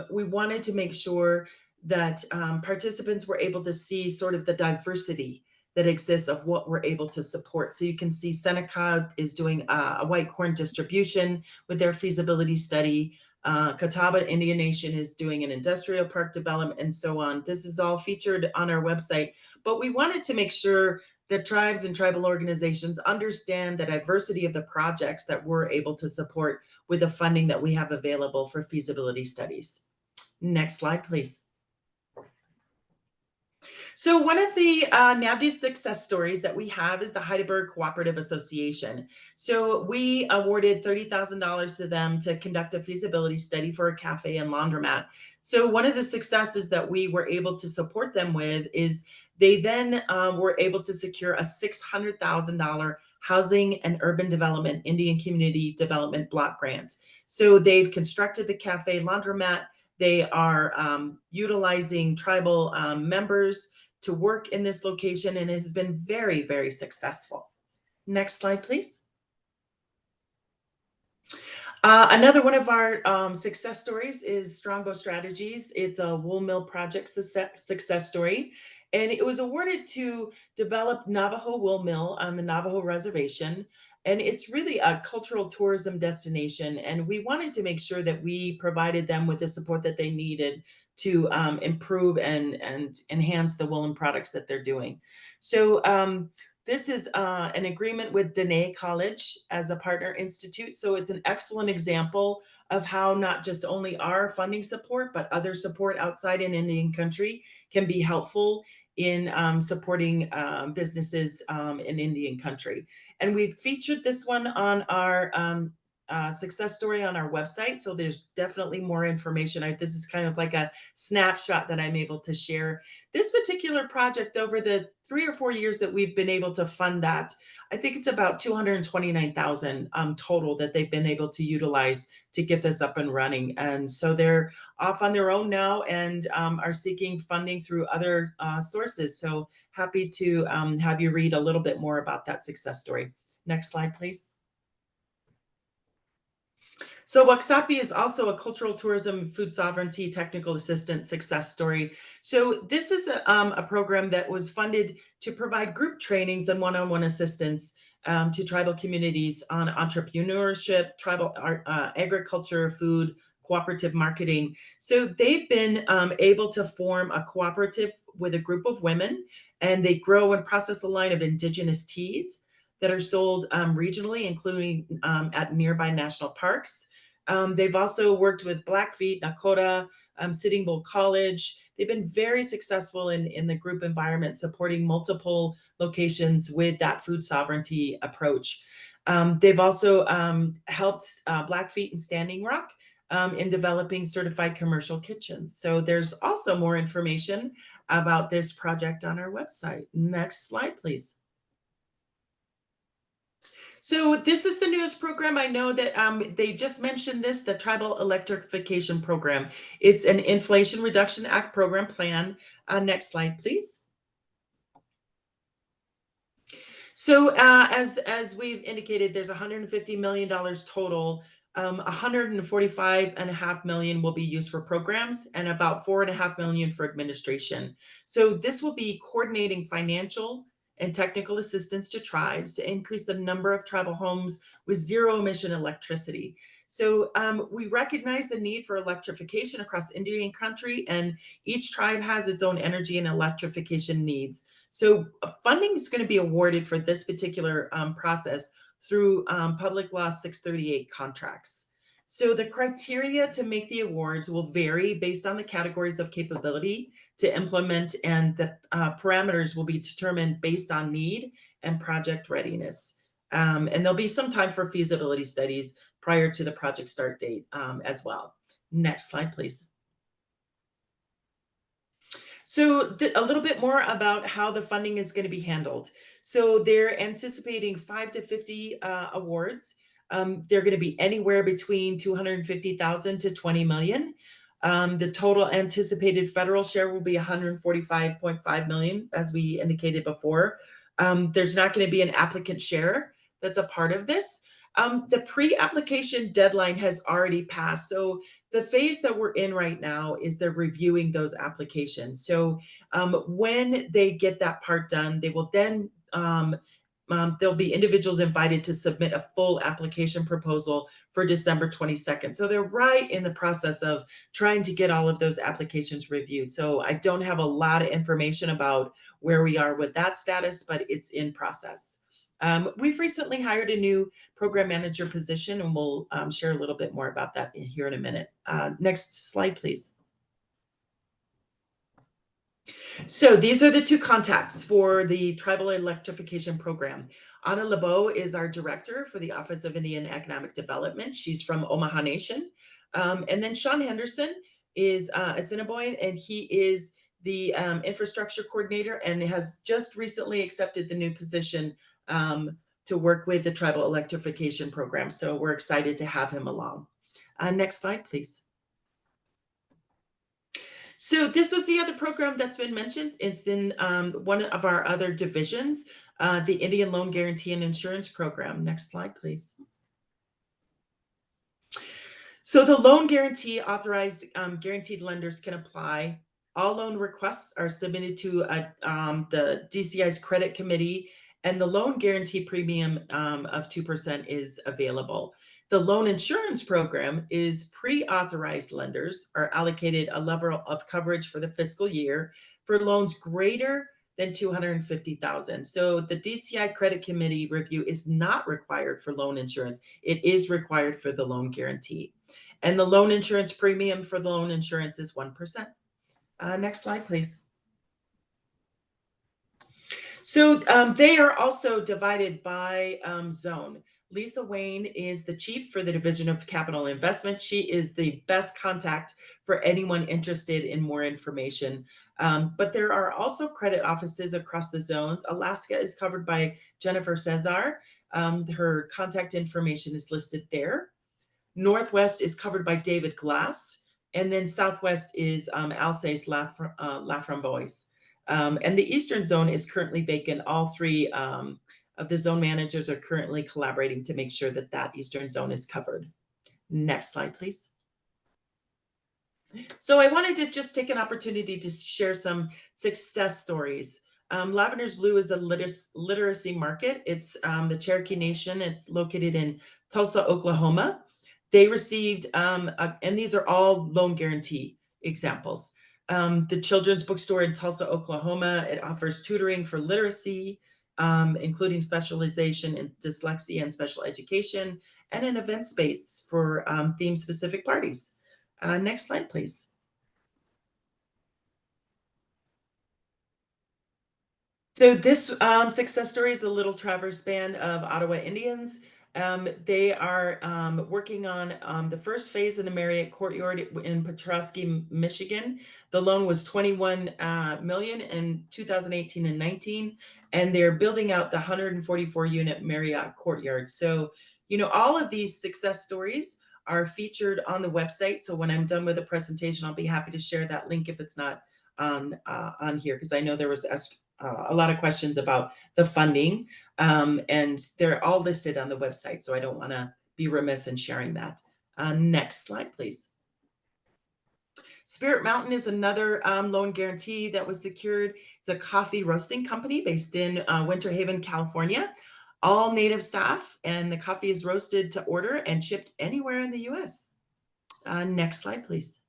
We wanted to make sure that participants were able to see sort of the diversity that exists of what we're able to support. So you can see Seneca is doing a white corn distribution with their feasibility study. Catawba Indian Nation is doing an industrial park development, and so on. This is all featured on our website, but we wanted to make sure that tribes and tribal organizations understand the diversity of the projects that we're able to support with the funding that we have available for feasibility studies. Next slide, please. So one of the NABD success stories that we have is the Heidelberg Cooperative Association. So we awarded $30,000 to them to conduct a feasibility study for a cafe and laundromat. So one of the successes that we were able to support them with is they then were able to secure a $600,000 Housing and Urban Development Indian Community Development Block Grant. So they've constructed the cafe laundromat. They are utilizing tribal members to work in this location, and it has been very, very successful. Next slide, please. Another one of our success stories is Strongbow Strategies. It's a wool mill project success story, and it was awarded to develop Navajo wool mill on the Navajo reservation. And it's really a cultural tourism destination, and we wanted to make sure that we provided them with the support that they needed to improve and enhance the woolen products that they're doing. So this is an agreement with Dene College as a partner institute. So it's an excellent example of how not just only our funding support, but other support outside in Indian country can be helpful in supporting businesses in Indian country. And we've featured this one on our success story on our website. So there's definitely more information. This is kind of like a snapshot that I'm able to share. This particular project, over the 3 or 4 years that we've been able to fund that, I think it's about 229,000 total that they've been able to utilize to get this up and running. And so they're off on their own now and are seeking funding through other sources. So happy to have you read a little bit more about that success story. Next slide, please. So Waksapi is also a cultural tourism, food sovereignty, technical assistance success story. So this is a program that was funded to provide group trainings and one-on-one assistance to tribal communities on entrepreneurship, tribal agriculture, food, cooperative marketing. So they've been able to form a cooperative with a group of women, and they grow and process a line of indigenous teas that are sold regionally, including at nearby national parks. They've also worked with Blackfeet, Nakota, Sitting Bull College. They've been very successful in the group environment, supporting multiple locations with that food sovereignty approach. They've also helped Blackfeet and Standing Rock in developing certified commercial kitchens. So there's also more information about this project on our website. Next slide, please. So this is the newest program. I know that they just mentioned this, the Tribal Electrification Program. It's an Inflation Reduction Act program plan. Next slide, please. So as we've indicated, there's $150 million total. 145.5 million will be used for programs and about 4.5 million for administration. So this will be coordinating financial and technical assistance to tribes to increase the number of tribal homes with zero emission electricity. So we recognize the need for electrification across Indian country, and each tribe has its own energy and electrification needs. So funding is going to be awarded for this particular process through Public Law 638 contracts. So the criteria to make the awards will vary based on the categories of capability to implement, and the parameters will be determined based on need and project readiness. And there'll be some time for feasibility studies prior to the project start date as well. Next slide, please. So a little bit more about how the funding is going to be handled. So they're anticipating 5 to 50 awards. They're going to be anywhere between 250,000 to 20 million. The total anticipated federal share will be 145.5 million, as we indicated before. There's not going to be an applicant share that's a part of this. The pre-application deadline has already passed. So the phase that we're in right now is they're reviewing those applications. So when they get that part done, they will then, there'll be individuals invited to submit a full application proposal for December 22nd. So they're right in the process of trying to get all of those applications reviewed. So I don't have a lot of information about where we are with that status, but it's in process. We've recently hired a new program manager position, and we'll share a little bit more about that here in a minute. Next slide, please. So these are the two contacts for the Tribal Electrification Program. Anna LeBeau is our director for the Office of Indian Economic Development. She's from Omaha Nation. And then Sean Henderson is a Assiniboine, and he is the infrastructure coordinator and has just recently accepted the new position to work with the Tribal Electrification Program. So we're excited to have him along. Next slide, please. So this was the other program that's been mentioned. It's in one of our other divisions, the Indian Loan Guarantee and Insurance Program. Next slide, please. So the loan guarantee authorized guaranteed lenders can apply. All loan requests are submitted to the DCI's credit committee, and the loan guarantee premium of 2% is available. The loan insurance program is pre-authorized lenders are allocated a level of coverage for the fiscal year for loans greater than $250,000. So the DCI credit committee review is not required for loan insurance. It is required for the loan guarantee. And the loan insurance premium for the loan insurance is 1%. Next slide, please. So they are also divided by zone. Lisa Wayne is the chief for the Division of Capital Investment. She is the best contact for anyone interested in more information. But there are also credit offices across the zones. Alaska is covered by Jennifer Cesar. Her contact information is listed there. Northwest is covered by David Glass. And then Southwest is Alsace Laframboise. And the Eastern Zone is currently vacant. All three of the zone managers are currently collaborating to make sure that that Eastern Zone is covered. Next slide, please. So I wanted to just take an opportunity to share some success stories. Lavender's Blue is a literacy market. It's the Cherokee Nation. It's located in Tulsa, Oklahoma. They received, and these are all loan guarantee examples. The Children's Bookstore in Tulsa, Oklahoma, it offers tutoring for literacy, including specialization in dyslexia and special education, and an event space for theme-specific parties. Next slide, please. So this success story is the Little Traverse Band of Ottawa Indians. They are working on the first phase of the Marriott Courtyard in Petroski, Michigan. The loan was $21 million in 2018 and 19, and they're building out the 144-unit Marriott Courtyard. So, you know, all of these success stories are featured on the website. So when I'm done with the presentation, I'll be happy to share that link if it's not on here, because I know there was a lot of questions about the funding. And they're all listed on the website, so I don't want to be remiss in sharing that. Next slide, please. Spirit Mountain is another loan guarantee that was secured. It's a coffee roasting company based in Winter Haven, California. All native staff, and the coffee is roasted to order and shipped anywhere in the US. Next slide, please.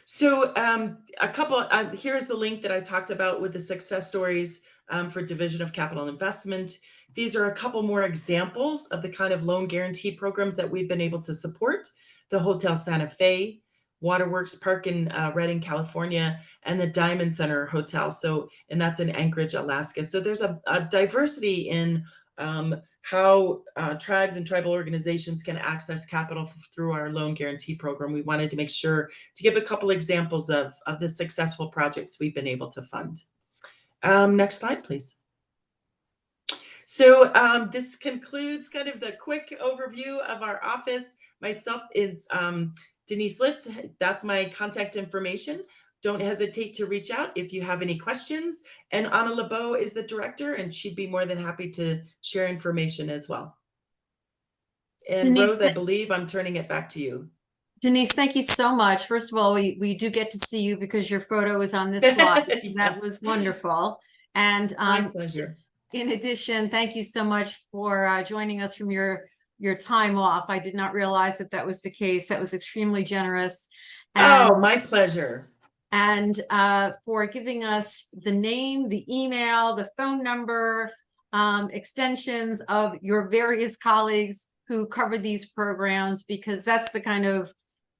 So a couple, here's the link that I talked about with the success stories for Division of Capital Investment. These are a couple more examples of the kind of loan guarantee programs that we've been able to support. The Hotel Santa Fe, Waterworks Park in Redding, California, and the Diamond Center Hotel. So, and that's in Anchorage, Alaska. So there's a diversity in how tribes and tribal organizations can access capital through our loan guarantee program. We wanted to make sure to give a couple examples of the successful projects we've been able to fund. Next slide, please. So this concludes kind of the quick overview of our office. Myself is Denise Litz. That's my contact information. Don't hesitate to reach out if you have any questions. And Anna LeBeau is the director, and she'd be more than happy to share information as well. And Denise, Rose, I believe I'm turning it back to you. Denise, thank you so much. First of all, we do get to see you because your photo is on this slide. Yeah. That was wonderful. And My pleasure. in addition, thank you so much for joining us from your time off. I did not realize that that was the case. That was extremely generous. And, Oh, my pleasure. And for giving us the name, the email, the phone number, extensions of your various colleagues who cover these programs, because that's the kind of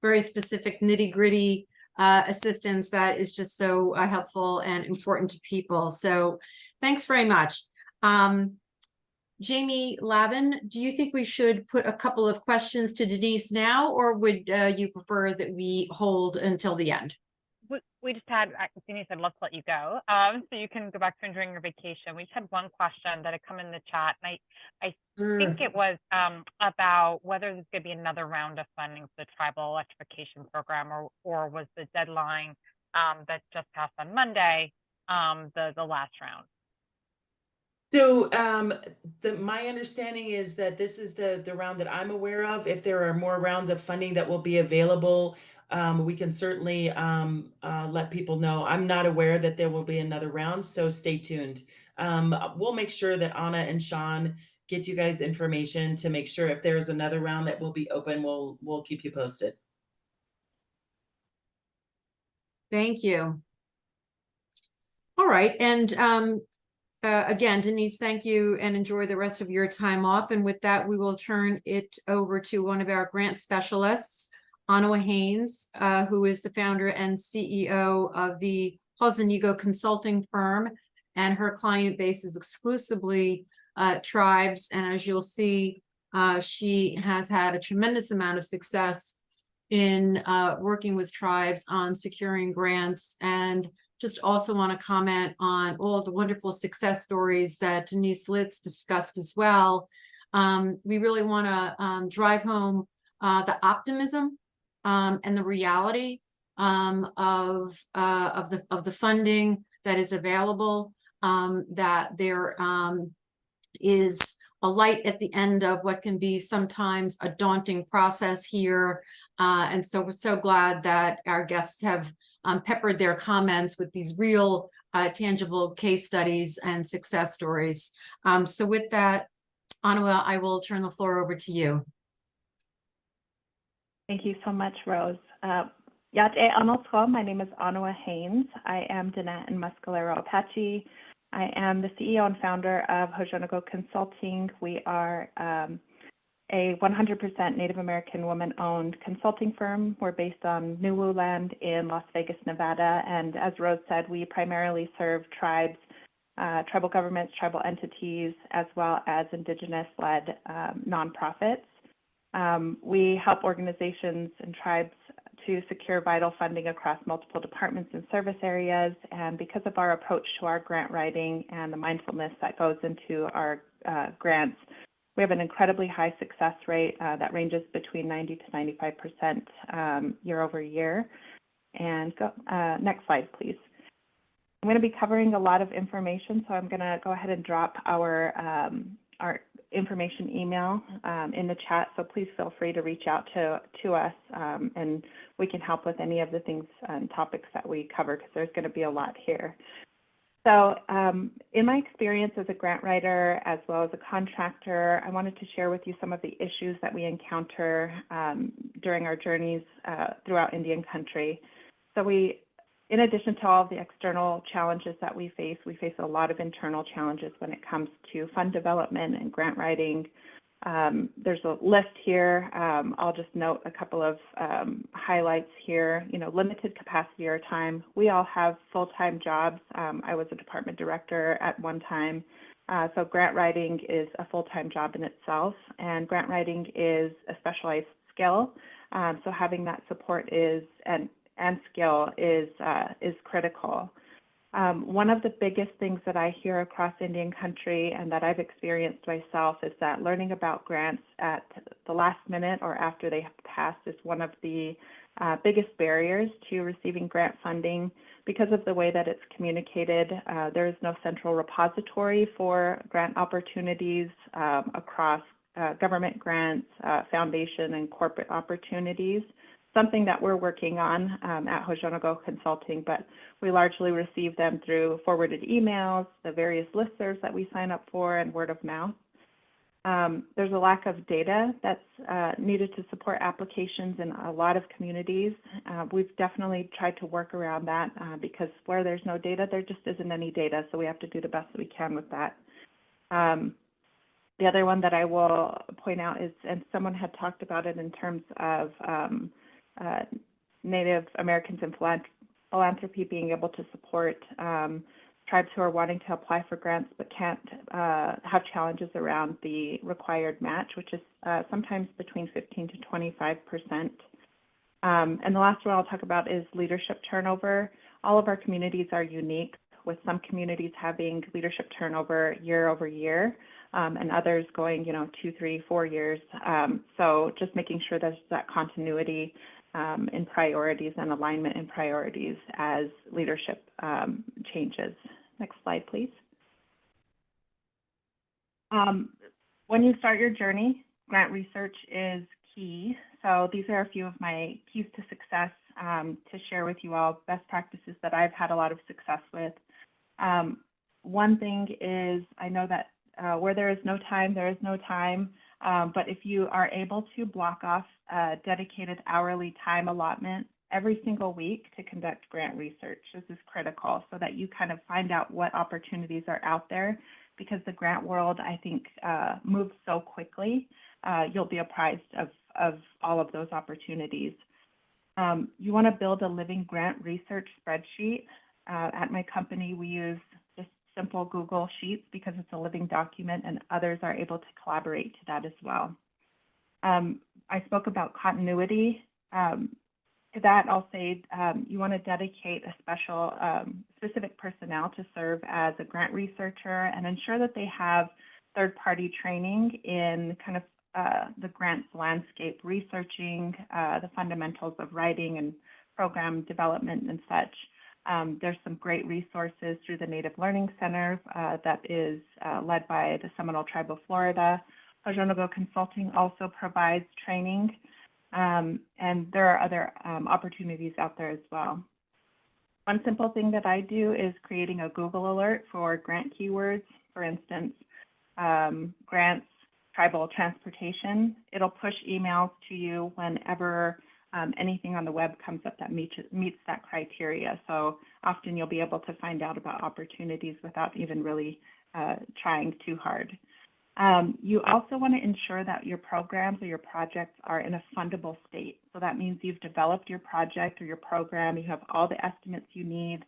very specific nitty-gritty assistance that is just so helpful and important to people. So thanks very much. Jamie Lavin, do you think we should put a couple of questions to Denise now, or would you prefer that we hold until the end? we just had, Denise said, let's let you go. So you can go back to enjoying your vacation. We just had one question that had come in the chat, and I think it was about whether there's going to be another round of funding for the tribal electrification program, or was the deadline that just passed on Monday the last round. So my understanding is that this is the round that I'm aware of. If there are more rounds of funding that will be available, we can certainly let people know. I'm not aware that there will be another round, so stay tuned. We'll make sure that Anna and Sean get you guys information to make sure if there's another round that will be open, we'll keep you posted. Thank you. All right, and again, Denise, thank you and enjoy the rest of your time off. And with that, we will turn it over to one of our grant specialists, Anna Haynes, who is the founder and CEO of the Hosanigo consulting firm, and her client base is exclusively tribes. And as you'll see, she has had a tremendous amount of success in working with tribes on securing grants. And just also want to comment on all of the wonderful success stories that Denise Litz discussed as well. We really want to drive home the optimism and the reality of the funding that is available, that there is a light at the end of what can be sometimes a daunting process here. And so we're so glad that our guests have peppered their comments with these real tangible case studies and success stories. So with that, Anna, I will turn the floor over to you. Thank you so much, Rose. Yate Anotro, my name is Anna Haynes. I am Diné and Mescalero Apache. I am the CEO and founder of Hosanigo Consulting. We are a 100% Native American woman-owned consulting firm. We're based on Nuwu land in Las Vegas, Nevada. And as Rose said, we primarily serve tribes, tribal governments, tribal entities, as well as indigenous-led nonprofits. We help organizations and tribes to secure vital funding across multiple departments and service areas. And because of our approach to our grant writing and the mindfulness that goes into our grants, we have an incredibly high success rate that ranges between 90 to 95% year over year. And next slide, please. I'm going to be covering a lot of information, so I'm going to go ahead and drop our information email in the chat. So please feel free to reach out to us, and we can help with any of the things and topics that we cover, because there's going to be a lot here. So in my experience as a grant writer, as well as a contractor, I wanted to share with you some of the issues that we encounter during our journeys throughout Indian country. So in addition to all of the external challenges that we face a lot of internal challenges when it comes to fund development and grant writing. There's a list here. I'll just note a couple of highlights here. Limited capacity or time. We all have full-time jobs. I was a department director at one time. So grant writing is a full-time job in itself, and grant writing is a specialized skill. So having that support and skill is critical. One of the biggest things that I hear across Indian country and that I've experienced myself is that learning about grants at the last minute or after they have passed is one of the biggest barriers to receiving grant funding. Because of the way that it's communicated, there is no central repository for grant opportunities across government grants, foundation, and corporate opportunities. Something that we're working on at Hosanigo Consulting, but we largely receive them through forwarded emails, the various listservs that we sign up for, and word of mouth. There's a lack of data that's needed to support applications in a lot of communities. We've definitely tried to work around that because where there's no data, there just isn't any data, so we have to do the best that we can with that. The other one that I will point out is, and someone had talked about it in terms of Native Americans in philanthropy being able to support tribes who are wanting to apply for grants but can't have challenges around the required match, which is sometimes between 15 to 25%. And the last one I'll talk about is leadership turnover. all of our communities are unique, with some communities having leadership turnover year over year, and others going, 2, 3, 4 years. So just making sure there's that continuity in priorities and alignment in priorities as leadership changes. Next slide, please. When you start your journey, grant research is key. So these are a few of my keys to success to share with you all, best practices that I've had a lot of success with. One thing is, I know that where there is no time, there is no time. But if you are able to block off a dedicated hourly time allotment every single week to conduct grant research, this is critical so that you kind of find out what opportunities are out there, because the grant world, I think, moves so quickly. You'll be apprised of all of those opportunities. You want to build a living grant research spreadsheet. At my company, we use just simple Google Sheets because it's a living document, and others are able to collaborate to that as well. I spoke about continuity. To that, I'll say you want to dedicate a specific personnel to serve as a grant researcher and ensure that they have third-party training in kind of the grants landscape, researching the fundamentals of writing and program development and such. There's some great resources through the Native Learning Center that is led by the Seminole Tribe of Florida. Hojonago Consulting also provides training, and there are other opportunities out there as well. One simple thing that I do is creating a Google alert for grant keywords. For instance, grants, tribal transportation. It'll push emails to you whenever anything on the web comes up that meets that criteria. So often you'll be able to find out about opportunities without even really trying too hard. You also want to ensure that your programs or your projects are in a fundable state. So that means you've developed your project or your program, you have all the estimates you need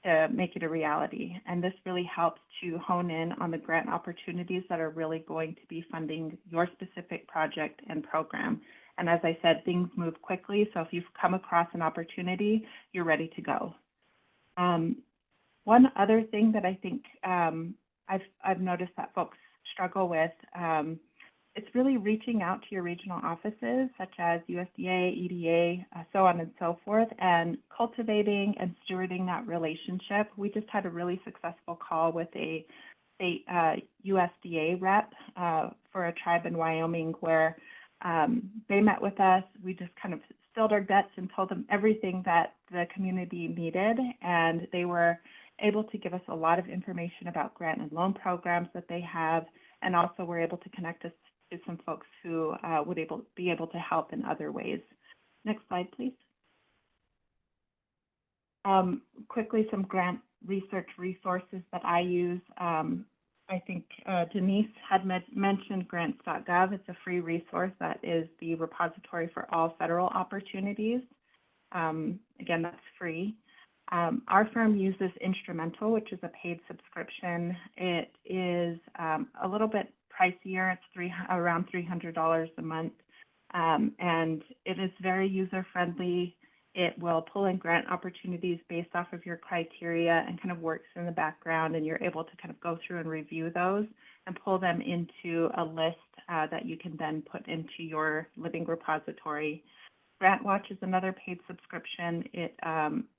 to make it a reality. And this really helps to hone in on the grant opportunities that are really going to be funding your specific project and program. And as I said, things move quickly. So if you've come across an opportunity, you're ready to go. One other thing that I think I've noticed that folks struggle with, it's really reaching out to your regional offices, such as USDA, EDA, so on and so forth, and cultivating and stewarding that relationship. We just had a really successful call with a state USDA rep for a tribe in Wyoming where they met with us. We just kind of spilled our guts and told them everything that the community needed, and they were able to give us a lot of information about grant and loan programs that they have, and also were able to connect us to some folks who would be able to help in other ways. Next slide, please. Quickly, some grant research resources that I use. I think Denise had mentioned grants.gov. It's a free resource that is the repository for all federal opportunities. Again, that's free. Our firm uses Instrumental, which is a paid subscription. It is a little bit pricier. It's around $300 a month, and it is very user-friendly. It will pull in grant opportunities based off of your criteria and kind of works in the background, and you're able to kind of go through and review those and pull them into a list that you can then put into your living repository. GrantWatch is another paid subscription. It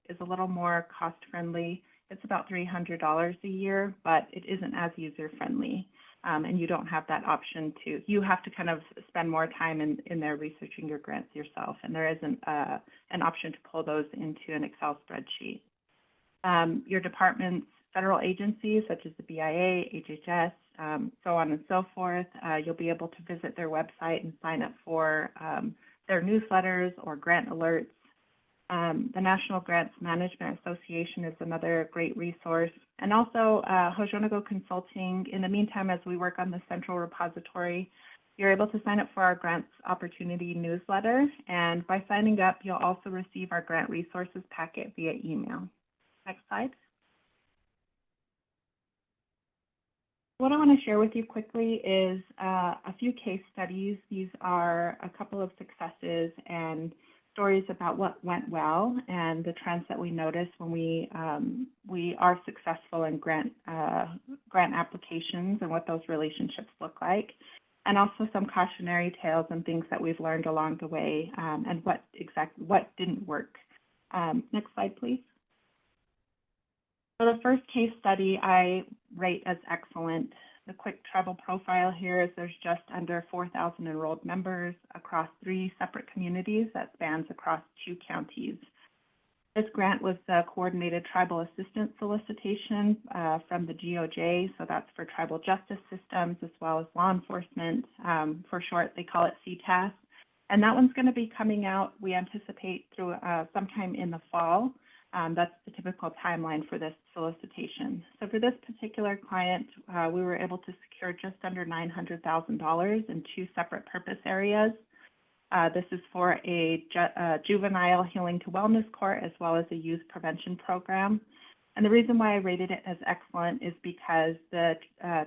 is a little more cost-friendly. It's about $300 a year, but it isn't as user-friendly. And you don't have that option you have to kind of spend more time in there researching your grants yourself. And there isn't an option to pull those into an Excel spreadsheet. Your department's federal agencies, such as the BIA, HHS, so on and so forth, you'll be able to visit their website and sign up for their newsletters or grant alerts. The National Grants Management Association is another great resource. And also Hojonago Consulting. In the meantime, as we work on the central repository, you're able to sign up for our grants opportunity newsletter. And by signing up, you'll also receive our grant resources packet via email. Next slide. What I want to share with you quickly is a few case studies. These are a couple of successes and stories about what went well and the trends that we notice when we are successful in grant applications and what those relationships look like, and also some cautionary tales and things that we've learned along the way, and what didn't work. Next slide, please. So the first case study I rate as excellent. The quick tribal profile here is there's just under 4,000 enrolled members across 3 separate communities that spans across 2 counties. This grant was the coordinated tribal assistance solicitation from the GOJ, so that's for tribal justice systems as well as law enforcement. For short, they call it CTAS. And that one's going to be coming out, we anticipate, through sometime in the fall. That's the typical timeline for this solicitation. So for this particular client, we were able to secure just under $900,000 in 2 separate purpose areas. This is for a juvenile healing to wellness court as well as a youth prevention program. And the reason why I rated it as excellent is because the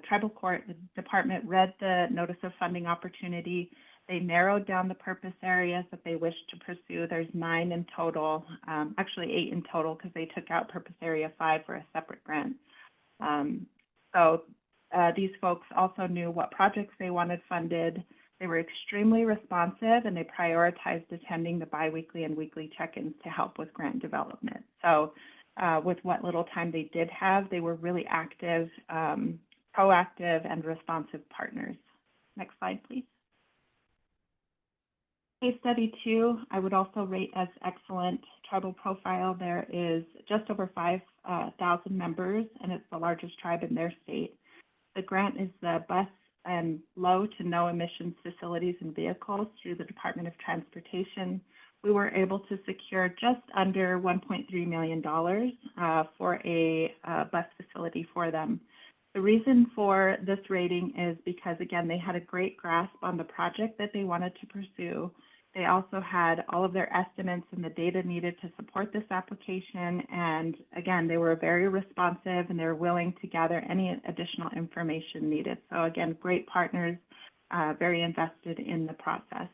tribal court department read the notice of funding opportunity. They narrowed down the purpose areas that they wish to pursue. There's 9 in total, actually 8 in total, because they took out purpose area 5 for a separate grant. These folks also knew what projects they wanted funded. They were extremely responsive, and they prioritized attending the biweekly and weekly check-ins to help with grant development. So with what little time they did have, they were really active, proactive, and responsive partners. Next slide, please. Case study 2, I would also rate as excellent. Tribal profile, there is just over 5,000 members, and it's the largest tribe in their state. The grant is the bus and low to no emissions facilities and vehicles through the Department of Transportation. We were able to secure just under $1.3 million for a bus facility for them. The reason for this rating is because, again, they had a great grasp on the project that they wanted to pursue. They also had all of their estimates and the data needed to support this application. And again, they were very responsive, and they were willing to gather any additional information needed. So again, great partners, very invested in the process.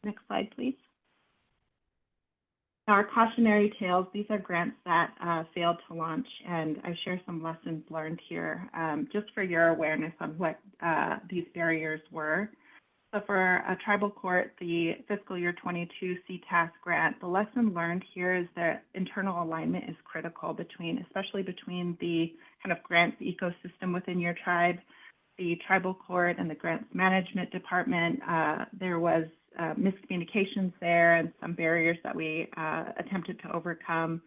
Next slide, please. Our cautionary tales, these are grants that failed to launch, and I share some lessons learned here just for your awareness on what these barriers were. So for a tribal court, the fiscal year 22 CTAS grant, the lesson learned here is that internal alignment is critical especially between the kind of grants ecosystem within your tribe, the tribal court, and the grants management department. There was miscommunications there and some barriers that we attempted to overcome.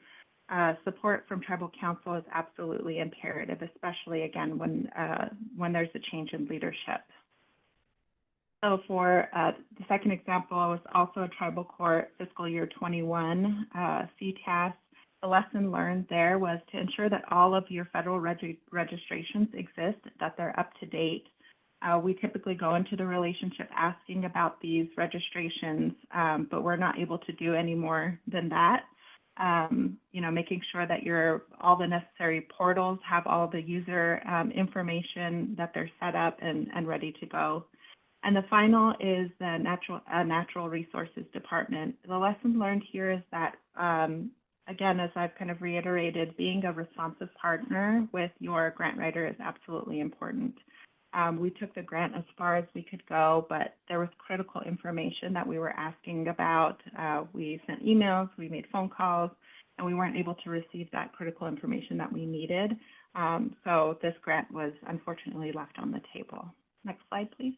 Support from tribal council is absolutely imperative, especially again when there's a change in leadership. So for the second example, it was also a tribal court fiscal year 21 CTAS. The lesson learned there was to ensure that all of your federal registrations exist, that they're up to date. We typically go into the relationship asking about these registrations, but we're not able to do any more than that. Making sure that all the necessary portals have all the user information, that they're set up and ready to go. And the final is the natural resources department. The lesson learned here is that, again, as I've kind of reiterated, being a responsive partner with your grant writer is absolutely important. We took the grant as far as we could go, but there was critical information that we were asking about. We sent emails, we made phone calls, and we weren't able to receive that critical information that we needed. So this grant was unfortunately left on the table. Next slide, please.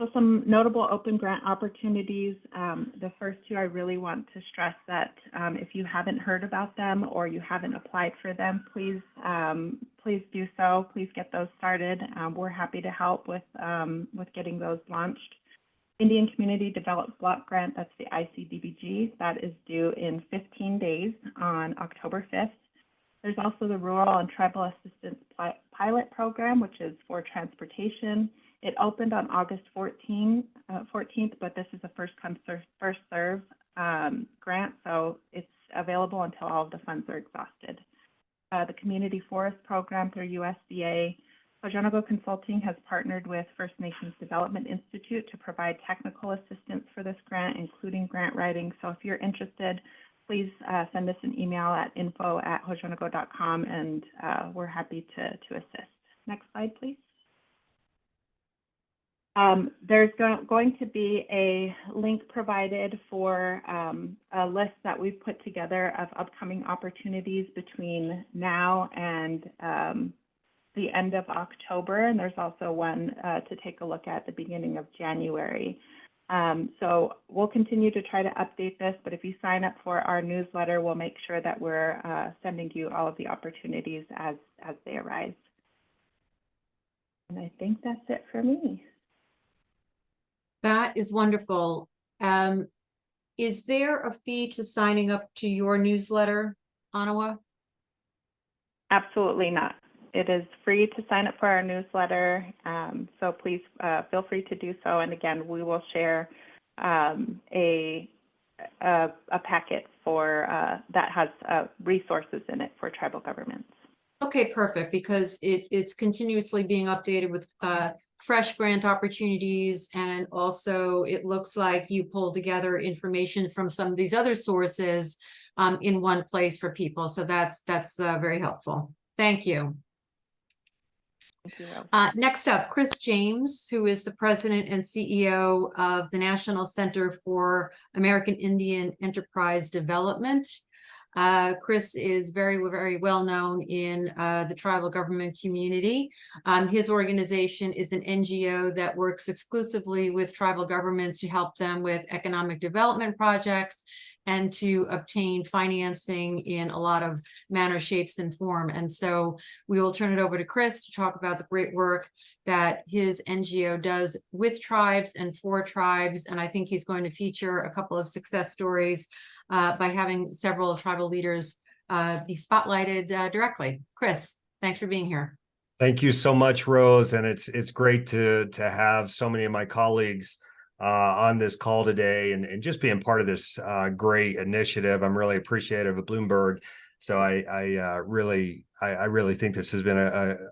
So some notable open grant opportunities. The first 2, I really want to stress that if you haven't heard about them or you haven't applied for them, please do so. Please get those started. We're happy to help with getting those launched. Indian Community Developed Block Grant, that's the ICDBG, that is due in 15 days on October 5th. There's also the Rural and Tribal Assistance Pilot Program, which is for transportation. It opened on August 14th, but this is a first come, first serve grant, so it's available until all of the funds are exhausted. The Community Forest Program through USDA. Hojonago Consulting has partnered with First Nations Development Institute to provide technical assistance for this grant, including grant writing. So if you're interested, please send us an email at info@hojonago.com, and we're happy to assist. Next slide, please. There's going to be a link provided for a list that we've put together of upcoming opportunities between now and the end of October, and there's also one to take a look at the beginning of January. So we'll continue to try to update this, but if you sign up for our newsletter, we'll make sure that we're sending you all of the opportunities as they arise. And I think that's it for me. That is wonderful. Is there a fee to signing up to your newsletter, Anawa? Absolutely not. It is free to sign up for our newsletter, so please feel free to do so. And again, we will share a packet for that has resources in it for tribal governments. Okay, perfect, because it's continuously being updated with fresh grant opportunities, and also it looks like you pull together information from some of these other sources in one place for people. So that's very helpful. Thank you. Thank you, Rose. Next up, Chris James, who is the president and CEO of the National Center for American Indian Enterprise Development. Chris is very, very well known in the tribal government community. His organization is an NGO that works exclusively with tribal governments to help them with economic development projects and to obtain financing in a lot of manner, shapes, and form. And so we will turn it over to Chris to talk about the great work that his NGO does with tribes and for tribes. And I think he's going to feature a couple of success stories by having several tribal leaders be spotlighted directly. Chris, thanks for being here. Thank you so much, Rose. And it's great to have so many of my colleagues on this call today and just being part of this great initiative. I'm really appreciative of Bloomberg. So I really think this has been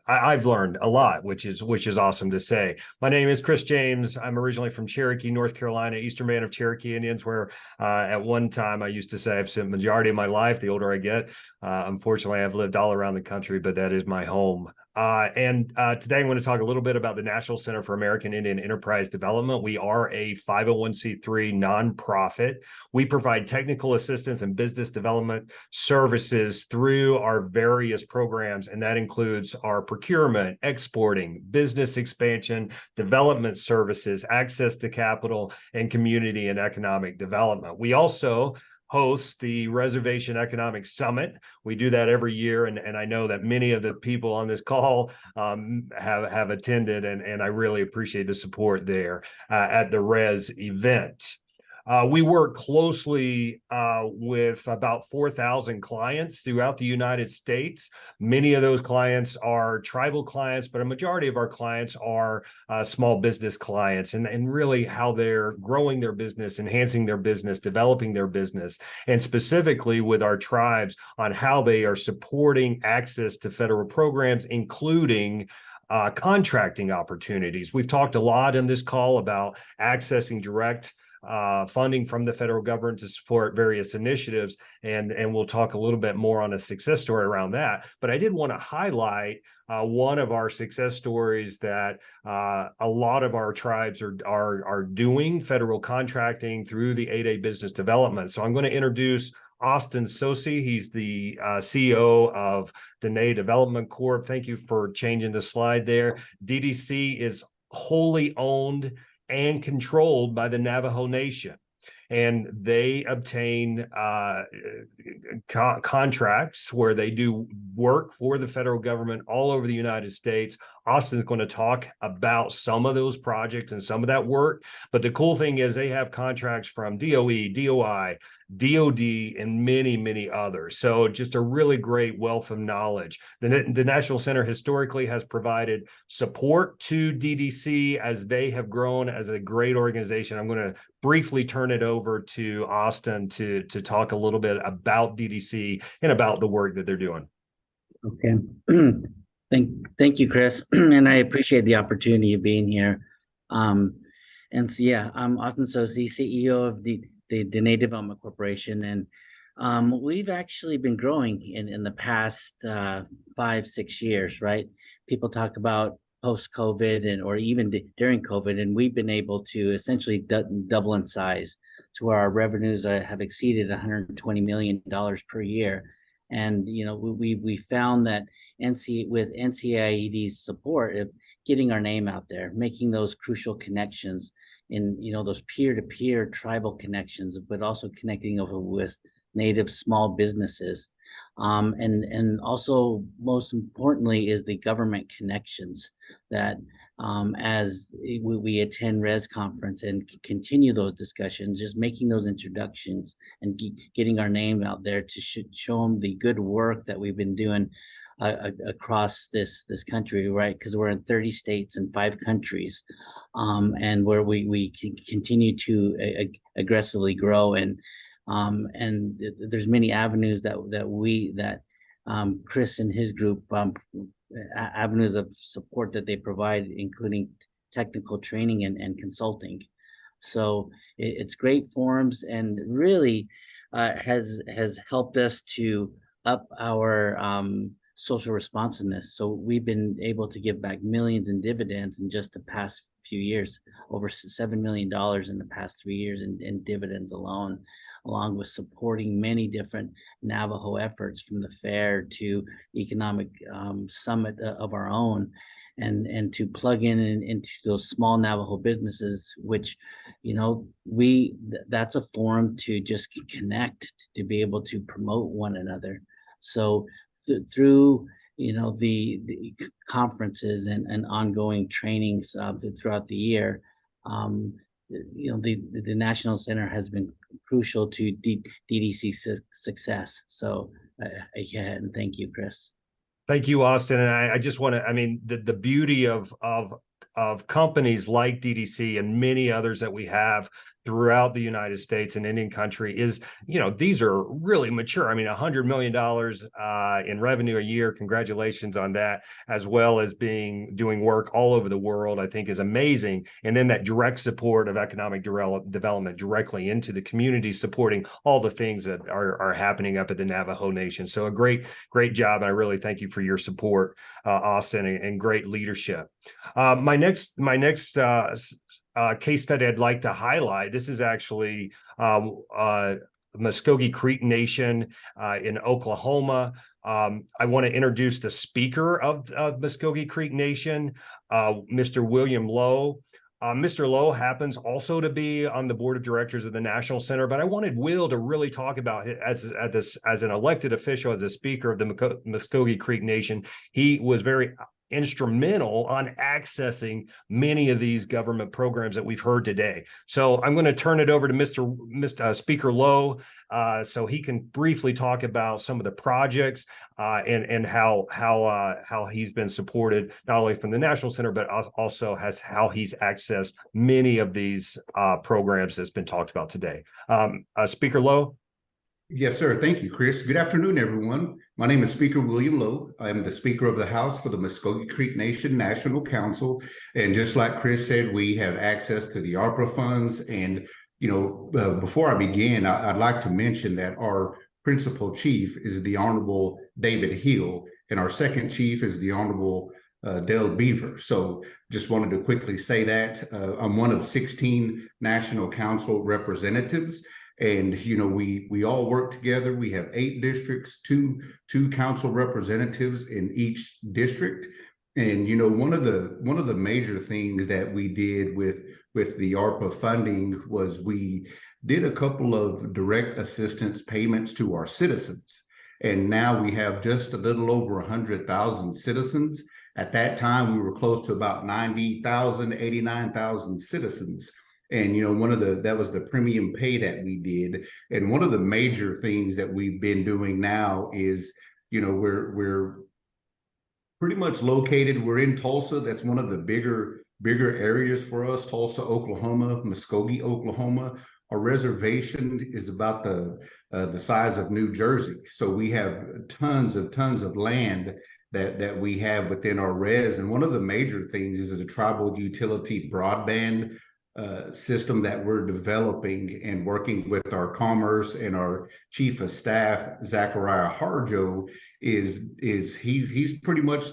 I've learned a lot, which is awesome to say. My name is Chris James. I'm originally from Cherokee, North Carolina, Eastern Band of Cherokee Indians, where at one time I used to say I've spent the majority of my life. The older I get, unfortunately, I've lived all around the country, but that is my home. And today I'm going to talk a little bit about the National Center for American Indian Enterprise Development. We are a 501c3 nonprofit. We provide technical assistance and business development services through our various programs, and that includes our procurement, exporting, business expansion, development services, access to capital, and community and economic development. We also host the Reservation Economic Summit. We do that every year, and I know that many of the people on this call have attended, and I really appreciate the support there at the Res event. We work closely with about 4,000 clients throughout the United States. Many of those clients are tribal clients, but a majority of our clients are small business clients, and really how they're growing their business, enhancing their business, developing their business, and specifically with our tribes on how they are supporting access to federal programs, including contracting opportunities. We've talked a lot in this call about accessing direct funding from the federal government to support various initiatives, and we'll talk a little bit more on a success story around that. But I did want to highlight one of our success stories that a lot of our tribes are doing federal contracting through the 8A business development. So I'm going to introduce Austin Sosi. He's the CEO of Dene Development Corp. Thank you for changing the slide there. DDC is wholly owned and controlled by the Navajo Nation, and they obtain contracts where they do work for the federal government all over the United States. Austin's going to talk about some of those projects and some of that work, but the cool thing is they have contracts from DOE, DOI, DOD, and many, many others. So just a really great wealth of knowledge. The National Center historically has provided support to DDC as they have grown as a great organization. I'm going to briefly turn it over to Austin to talk a little bit about DDC and about the work that they're doing. Okay. Thank you, Chris, and I appreciate the opportunity of being here. And so yeah, I'm Austin Sosi, CEO of the Native Development Corporation, and we've actually been growing in the past 5-6 years, right? People talk about post-COVID or even during COVID, and we've been able to essentially double in size to where our revenues have exceeded $120 million per year. And we found that with NCIED's support of getting our name out there, making those crucial connections in those peer-to-peer tribal connections, but also connecting over with Native small businesses. And also most importantly is the government connections that as we attend Res Conference and continue those discussions, just making those introductions and getting our name out there to show them the good work that we've been doing across this country, right? Because we're in 30 states and 5 countries, and where we can continue to aggressively grow, and there's many avenues that Chris and his group avenues of support that they provide, including technical training and consulting. So it's great forums, and really has helped us to up our social responsiveness. So we've been able to give back millions in dividends in just the past few years, over $7 million in the past 3 years in dividends alone, along with supporting many different Navajo efforts, from the fair to economic summit of our own, and to plug into those small Navajo businesses, which that's a forum to just connect, to be able to promote one another. So through the conferences and ongoing trainings throughout the year, the National Center has been crucial to DDC's success. So yeah, and thank you, Chris. Thank you, Austin. And I just want to, I mean, the beauty of companies like DDC and many others that we have throughout the United States and Indian country is, these are really mature. I mean, $100 million in revenue a year. Congratulations on that, as well as doing work all over the world, I think is amazing. And then that direct support of economic development directly into the community, supporting all the things that are happening up at the Navajo Nation. So a great job. And I really thank you for your support, Austin, and great leadership. My next case study I'd like to highlight. This is actually Muskogee Creek Nation in Oklahoma. I want to introduce the speaker of Muskogee Creek Nation, Mr. William Lowe. Mr. Lowe happens also to be on the board of directors of the National Center, but I wanted Will to really talk about it as an elected official, as a speaker of the Muskogee Creek Nation. He was very instrumental on accessing many of these government programs that we've heard today. So I'm going to turn it over to Mr. Speaker Lowe, so he can briefly talk about some of the projects and how he's been supported not only from the National Center, but also how he's accessed many of these programs that's been talked about today. Speaker Lowe. Yes, sir. Thank you, Chris. Good afternoon, everyone. My name is Speaker William Lowe. I am the Speaker of the House for the Muskogee Creek Nation National Council. And just like Chris said, we have access to the ARPA funds. And, before I begin, I'd like to mention that our principal chief is the Honorable David Hill, and our second chief is the Honorable Dale Beaver. So just wanted to quickly say that. I'm one of 16 National Council representatives. And we all work together. We have 8 districts, two council representatives in each district. And one of the major things that we did with the ARPA funding was we did a couple of direct assistance payments to our citizens. And now we have just a little over 100,000 citizens. At that time, we were close to about 90,000, 89,000 citizens. And that was the premium pay that we did. And one of the major things that we've been doing now is, we're pretty much located. We're in Tulsa. That's one of the bigger areas for us. Tulsa, Oklahoma, Muskogee, Oklahoma. Our reservation is about the size of New Jersey. So we have tons of land that we have within our res. And one of the major things is a tribal utility broadband system that we're developing and working with our commerce and our chief of staff, Zachariah Harjo, he's pretty much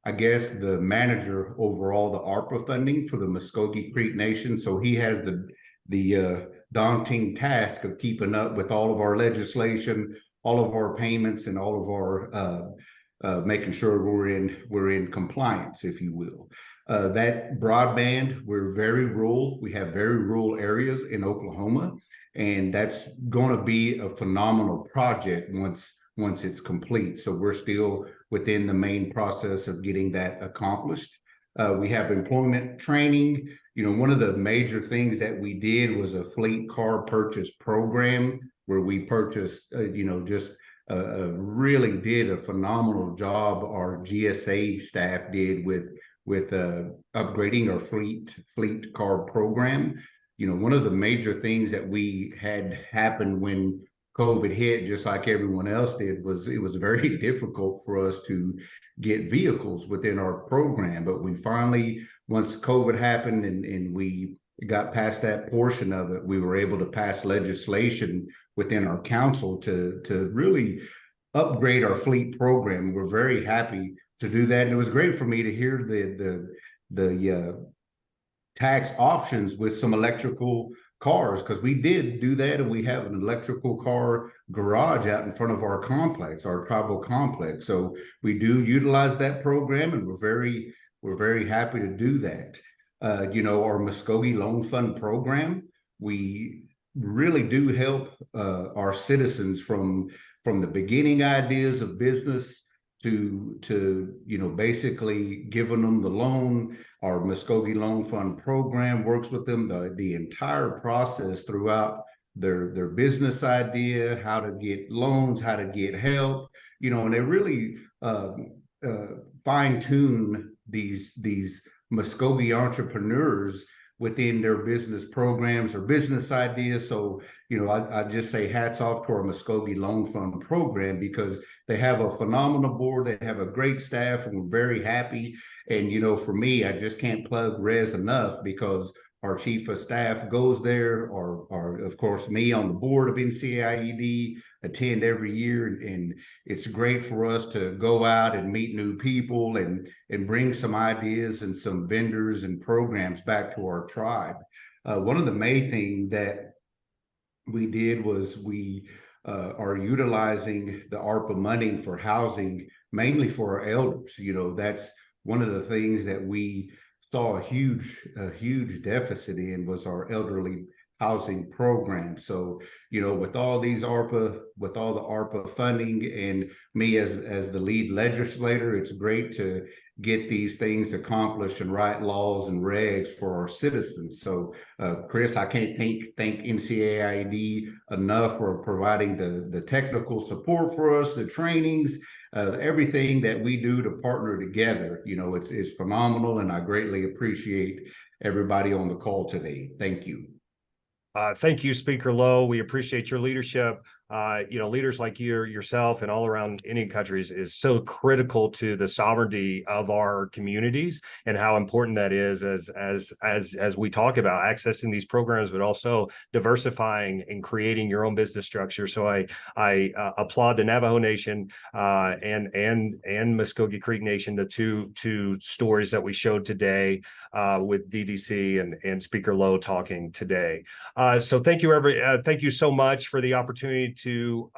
I guess the manager over all the ARPA funding for the Muskogee Creek Nation. So he has the daunting task of keeping up with all of our legislation, all of our payments, and all of our making sure we're in compliance, if you will. That broadband, we're very rural. We have very rural areas in Oklahoma, and that's going to be a phenomenal project once it's complete. So we're still within the main process of getting that accomplished. We have employment training. One of the major things that we did was a fleet car purchase program where we purchased, really did a phenomenal job. Our GSA staff did with upgrading our fleet car program. One of the major things that we had happen when COVID hit, just like everyone else did, was it was very difficult for us to get vehicles within our program. But we finally, once COVID happened and we got past that portion of it, we were able to pass legislation within our council to really upgrade our fleet program. We're very happy to do that. And it was great for me to hear the tax options with some electrical cars, because we did do that, and we have an electrical car garage out in front of our complex, our tribal complex. So we do utilize that program, and we're very happy to do that. Our Muskogee Loan Fund program, we really do help our citizens from the beginning ideas of business to basically giving them the loan. Our Muskogee Loan Fund program works with them the entire process throughout their business idea, how to get loans, how to get help, and they really fine tune these Muskogee entrepreneurs within their business programs or business ideas. So, I just say hats off to our Muskogee Loan Fund program, because they have a phenomenal board. They have a great staff, and we're very happy. And, for me, I just can't plug res enough, because our chief of staff goes there, or of course, me on the board of NCAIED, attend every year. And it's great for us to go out and meet new people and bring some ideas and some vendors and programs back to our tribe. One of the main things that we did was we are utilizing the ARPA money for housing, mainly for our elders. That's one of the things that we saw a huge deficit in, was our elderly housing program. So, with all the ARPA funding, and me as the lead legislator, it's great to get these things accomplished and write laws and regs for our citizens. So, Chris, I can't thank NCAID enough for providing the technical support for us, the trainings, everything that we do to partner together. It's phenomenal, and I greatly appreciate everybody on the call today. Thank you. Thank you, Speaker Lowe. We appreciate your leadership. Leaders like yourself and all around Indian countries is so critical to the sovereignty of our communities, and how important that is as we talk about accessing these programs, but also diversifying and creating your own business structure. So I applaud the Navajo Nation and Muskogee Creek Nation, the two stories that we showed today with DDC and Speaker Lowe talking today. So thank you so much for the opportunity to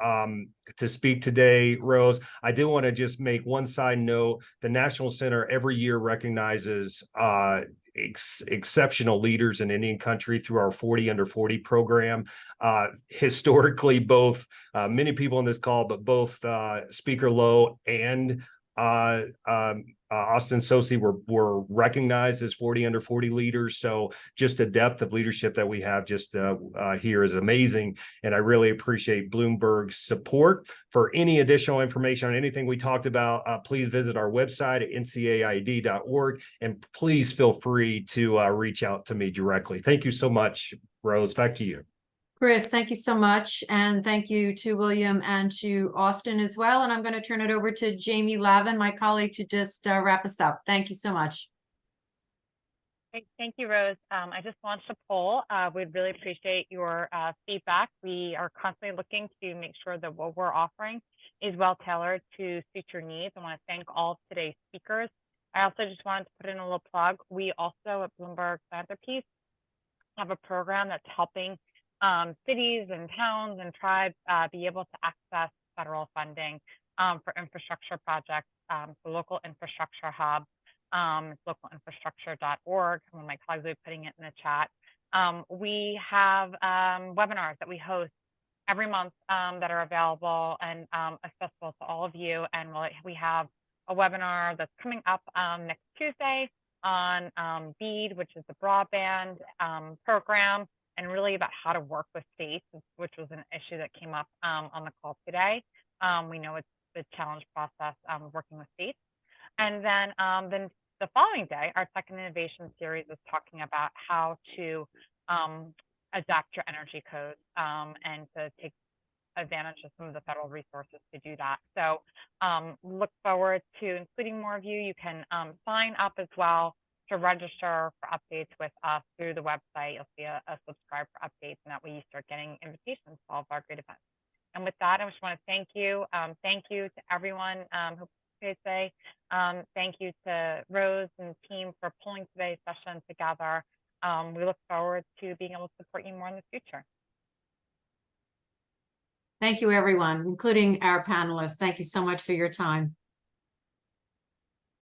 speak today, Rose. I do want to just make one side note. The National Center every year recognizes exceptional leaders in Indian country through our 40 Under 40 program. Historically, both many people on this call, but both Speaker Lowe and Austin Sosi were recognized as 40 Under 40 leaders. So just the depth of leadership that we have just here is amazing. And I really appreciate Bloomberg's support. For any additional information on anything we talked about, please visit our website at ncaied.org. And please feel free to reach out to me directly. Thank you so much, Rose. Back to you. Chris, thank you so much. And thank you to William and to Austin as well. And I'm going to turn it over to Jamie Lavin, my colleague, to just wrap us up. Thank you so much. Thank you, Rose. I just launched a poll. We'd really appreciate your feedback. We are constantly looking to make sure that what we're offering is well tailored to suit your needs. I want to thank all of today's speakers. I also just wanted to put in a little plug. We also at Bloomberg Philanthropies have a program that's helping cities and towns and tribes be able to access federal funding for infrastructure projects. The local infrastructure hub, localinfrastructure.org. One of my colleagues will be putting it in the chat. We have webinars that we host every month that are available and accessible to all of you. And we have a webinar that's coming up next Tuesday on BEAD, which is the broadband program, and really about how to work with states, which was an issue that came up on the call today. We know it's the challenge process of working with states. And then the following day, our second innovation series is talking about how to adapt your energy codes and to take advantage of some of the federal resources to do that. So look forward to including more of you. You can sign up as well to register for updates with us through the website. You'll see a subscribe for updates, and that way you start getting invitations to all of our great events. And with that, I just want to thank you. Thank you to everyone who participated today. Thank you to Rose and the team for pulling today's session together. We look forward to being able to support you more in the future. Thank you, everyone, including our panelists. Thank you so much for your time.